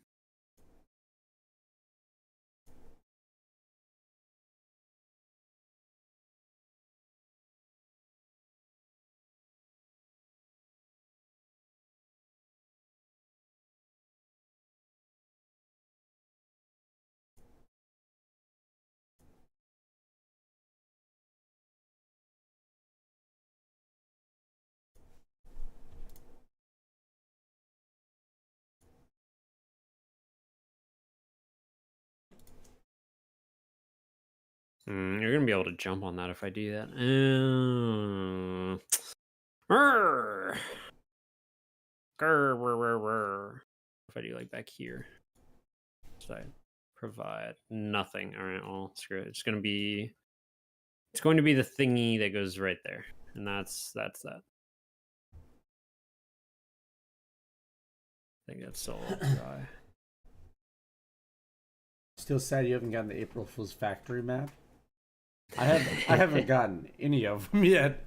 You're gonna be able to jump on that if I do that. If I do like back here, so I provide nothing. All right, well, screw it. It's going to be the thingy that goes right there, and that's that. I think that's still dry. Still sad you haven't gotten the April Fool's Factory map. I haven't gotten any of them yet.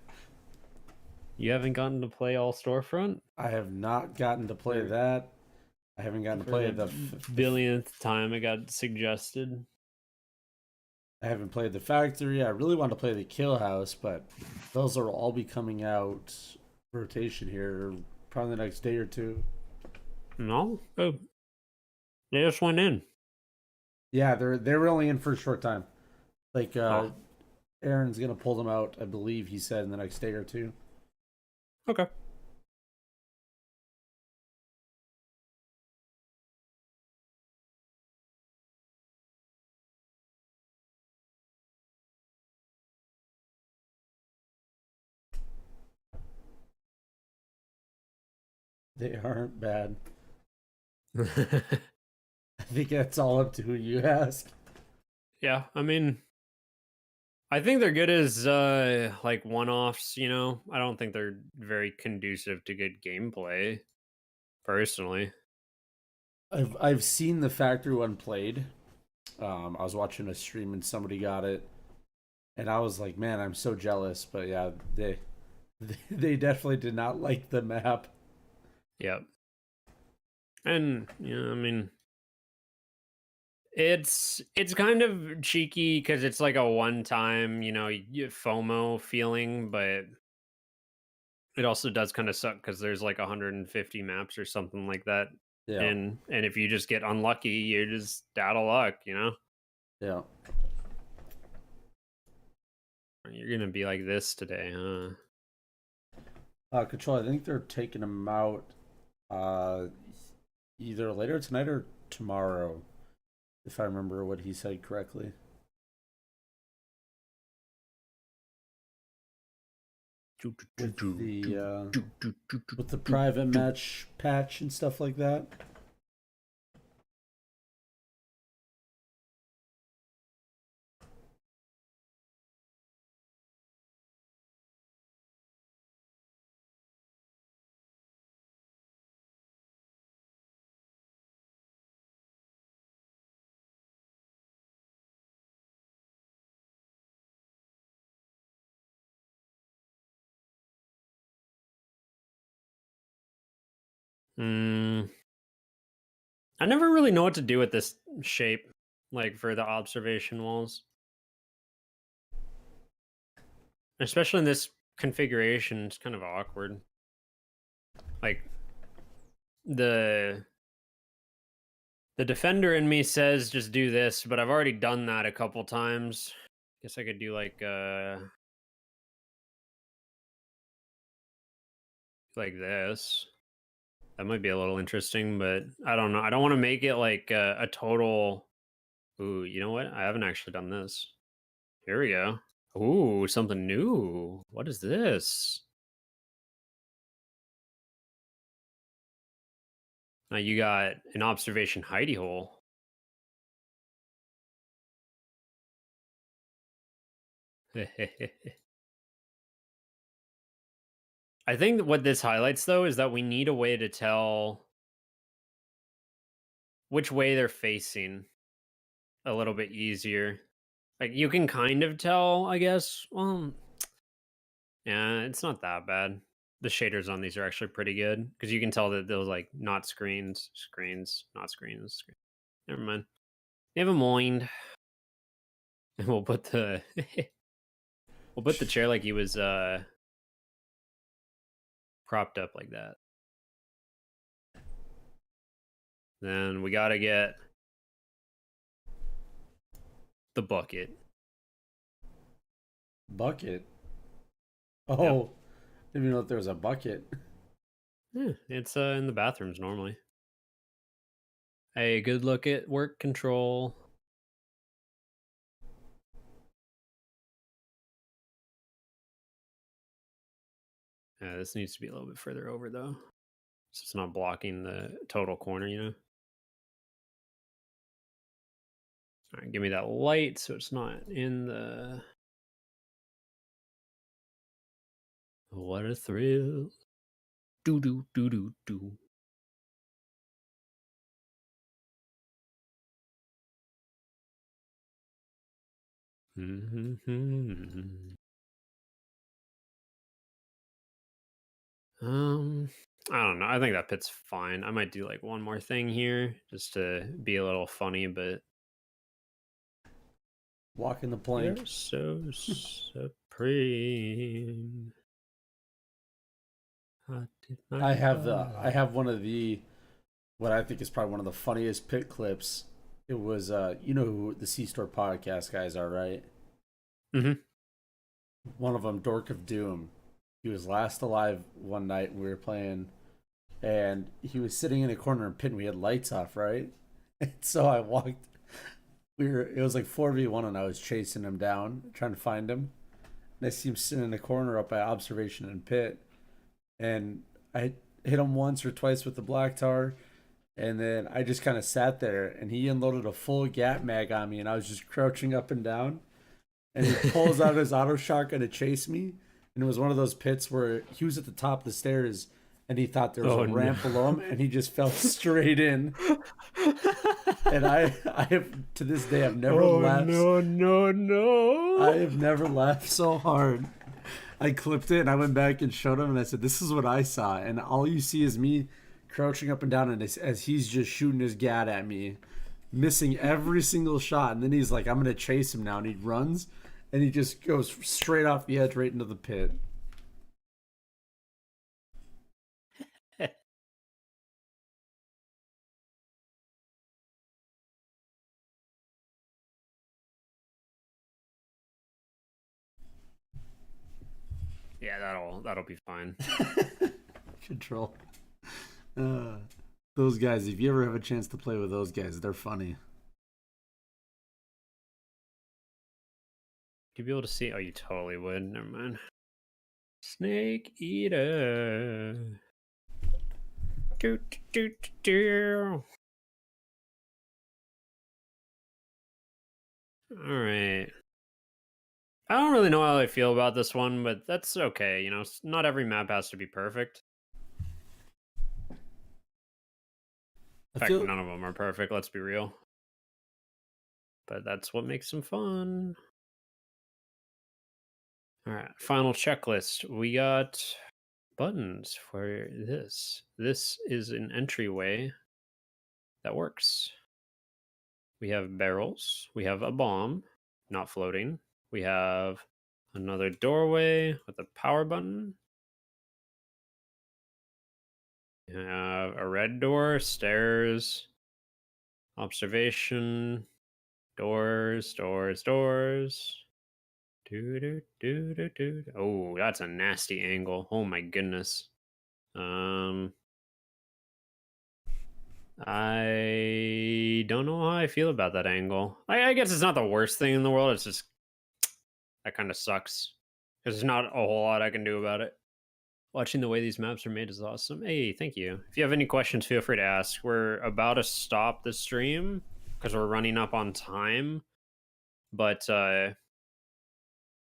You haven't gotten to play all storefront? I have not gotten to play that. I haven't gotten to play the billionth time it got suggested. I haven't played the factory. I really want to play the Kill House, but those will all be coming out rotation here probably the next day or two. No, oh, they just went in. Yeah, they were only in for a short time. Like Aaron's gonna pull them out. I believe he said in the next day or two. Okay. They aren't bad. I think that's all up to who you ask. Yeah, I mean, I think they're good as like one-offs, you know. I don't think they're very conducive to good gameplay, personally. I've seen the factory one played. I was watching a stream and somebody got it, and I was like, man, I'm so jealous. But yeah, they definitely did not like the map. Yep. And you know, I mean, it's kind of cheeky because it's like a one-time, you know, FOMO feeling, but it also does kind of suck because there's like 150 maps or something like that. Yeah, And if you just get unlucky, you're just out of luck, you know? yeah. You're gonna be like this today, huh? Control. I think they're taking them out either later tonight or tomorrow, if I remember what he said correctly. With the private match patch and stuff like that. I never really know what to do with this shape, like for the observation walls. Especially in this configuration, it's kind of awkward. Like the defender in me says just do this, but I've already done that a couple times. Guess I could do like this. That might be a little interesting, but I don't know. I don't want to make it like a total. Ooh, you know what? I haven't actually done this. Here we go. Ooh, something new. What is this? Now you got an observation hidey hole. I think what this highlights, though, is that we need a way to tell which way they're facing a little bit easier. Like, you can kind of tell, I guess. Well, yeah, it's not that bad. The shaders on these are actually pretty good because you can tell that those like not screens, not screens. Never mind. Never mind. And we'll put the we'll put the chair like he was propped up like that. Then we gotta get the bucket. Bucket. Oh, didn't even know if there was a bucket. Yeah, it's in the bathrooms normally. A good look at work control. This needs to be a little bit further over though, so it's not blocking the total corner, you know. All right, give me that light so it's not in the. What a thrill! Do do do do do. Mm-hmm. I don't know. I think that pit's fine. I might do like one more thing here just to be a little funny, but Walking the plank. you're so supreme. I have one of the what I think is probably one of the funniest pit clips. It was you know who the C Store podcast guys are, right? Mm-hmm. One of them, Dork of Doom. He was last alive one night we were playing, and he was sitting in a corner and pit. And we had lights off, right? And so I walked. It was like 4v1, and I was chasing him down, trying to find him. And I see him sitting in the corner up by observation and pit, and hit him once or twice with the black tar, and then I just kind of sat there, and he unloaded a full gap mag on me, and I was just crouching up and down, and he pulls out his auto shotgun to chase me, and it was one of those pits where he was at the top of the stairs, and he thought there was a ramp below him, and he just fell straight in. And I have to this day I've never laughed. No! I have never laughed so hard. I clipped it and I went back and showed him and I said, "This is what I saw." And all you see is me crouching up and down, and as he's just shooting his gat at me, missing every single shot. And then he's like, "I'm gonna chase him now," and he runs, and he just goes straight off the edge right into the pit. Yeah, that'll be fine. Control. Those guys, if you ever have a chance to play with those guys, they're funny. You'd be able to see. Oh, you totally would. Never mind. Snake eater. Doot, doot, doot. All right. I don't really know how I feel about this one, but that's okay. You know, not every map has to be perfect. In fact, none of them are perfect, let's be real. But that's what makes them fun. All right, final checklist. We got buttons for this. This is an entryway that works. We have barrels. We have a bomb, not floating. We have another doorway with a power button. We have a red door, stairs, observation, doors. Oh, that's a nasty angle. Oh my goodness. I don't know how I feel about that angle. I guess it's not the worst thing in the world. It's just that kind of sucks. There's not a whole lot I can do about it. Watching the way these maps are made is awesome. Hey, thank you. If you have any questions, feel free to ask. We're about to stop the stream because we're running up on time. But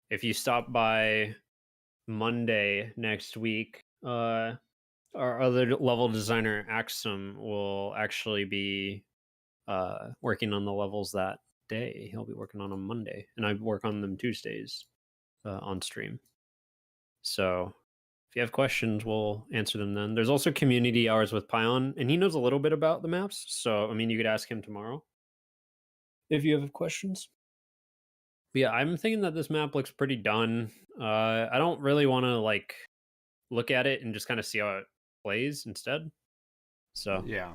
if you stop by Monday next week, our other level designer, Axum, will actually be working on the levels that day. He'll be working on them Monday, and I work on them Tuesdays on stream. So if you have questions, we'll answer them then. There's also community hours with Pion, and he knows a little bit about the maps. So, I mean, you could ask him tomorrow if you have questions. But yeah, I'm thinking that this map looks pretty done. I don't really want to like look at it and just kind of see how it plays instead. So yeah,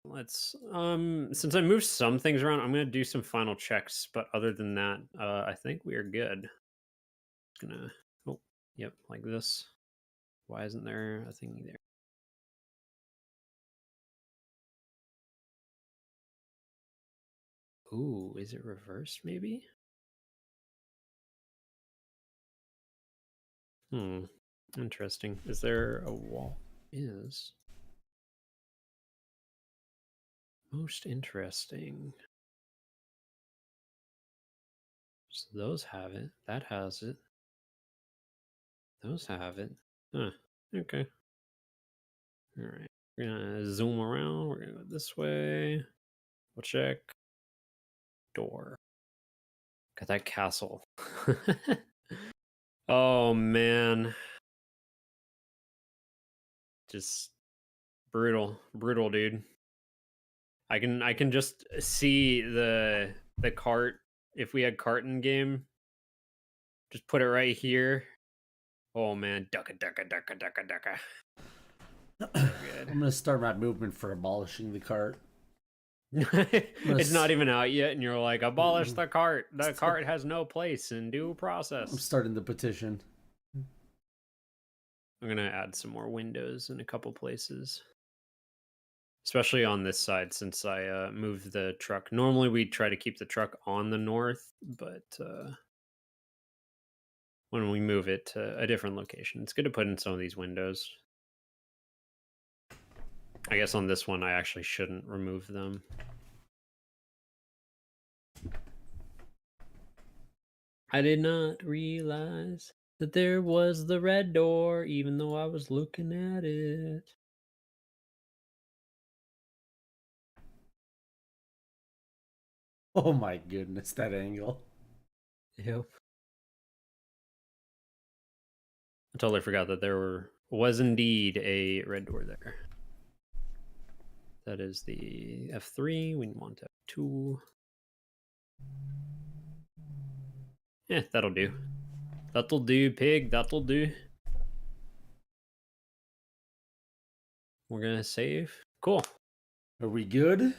let's since I moved some things around, I'm gonna do some final checks. But other than that, I think we are good. Gonna yep, like this. Why isn't there a thing there? Ooh, is it reversed maybe? Interesting. Is there a wall? Is most interesting. So those have it. That has it. Those have it. Huh. Okay. All right. We're gonna zoom around. We're gonna go this way. We'll check. Door. Got that castle. Oh man. Just brutal, dude. I can just see the cart. If we had cart in game, just put it right here. Oh man, ducka. I'm gonna start my movement for abolishing the cart. It's not even out yet, and you're like, abolish the cart. The cart has no place in due process. I'm starting the petition. I'm gonna add some more windows in a couple places, especially on this side since I moved the truck. Normally we try to keep the truck on the north, but when we move it to a different location. It's good to put in some of these windows. I guess on this one I actually shouldn't remove them. I did not realize that there was the red door, even though I was looking at it. Oh my goodness, that angle. Yep. I totally forgot that there was indeed a red door there. That is the F3. We want F2. Yeah, that'll do. That'll do, pig. That'll do. We're gonna save. Cool. Are we good?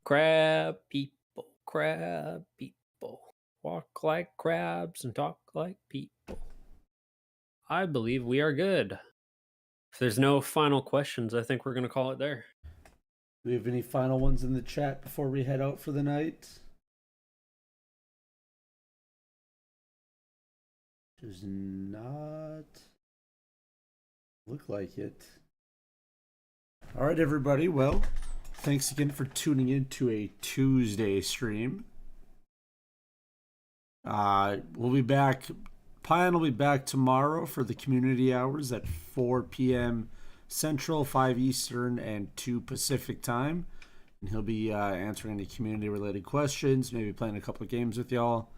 Crab people. Crab people. Walk like crabs and talk like people. I believe we are good. If there's no final questions, I think we're gonna call it there. Do we have any final ones in the chat before we head out for the night? Does not look like it. All right, everybody. Well, thanks again for tuning in to a Tuesday stream. We'll be back. Pion will be back tomorrow for the community hours at 4 p.m. Central, 5 Eastern, and 2 Pacific time. And he'll be answering any community-related questions, maybe playing a couple of games with y'all.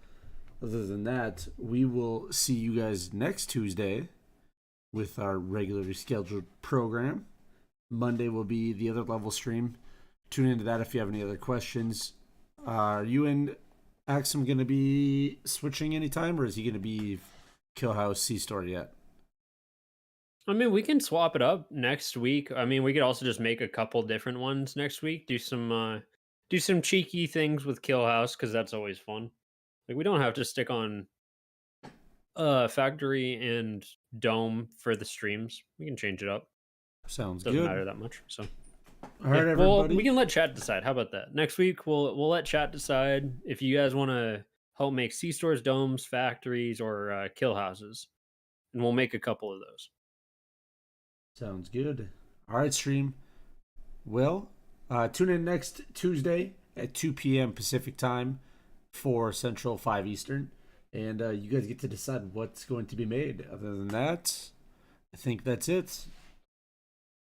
Other than that, we will see you guys next Tuesday with our regularly scheduled program. Monday will be the other level stream. Tune into that if you have any other questions. Are you and Axum going to be switching anytime, or is he going to be Killhouse C-Store yet? I mean, we can swap it up next week. I mean, we could also just make a couple different ones next week. Do some cheeky things with Killhouse, because that's always fun. Like, we don't have to stick on Factory and Dome for the streams. We can change it up. Sounds Doesn't good. matter that much. So, all right, everybody. Well, we can let chat decide. How about that? Next week, we'll let chat decide if you guys want to help make C-Stores, Domes, Factories, or Kill Houses, and we'll make a couple of those. Sounds good. All right, stream. Well, tune in next Tuesday at 2 p.m. Pacific time, 4 Central, 5 Eastern, and you guys get to decide what's going to be made. Other than that, I think that's it.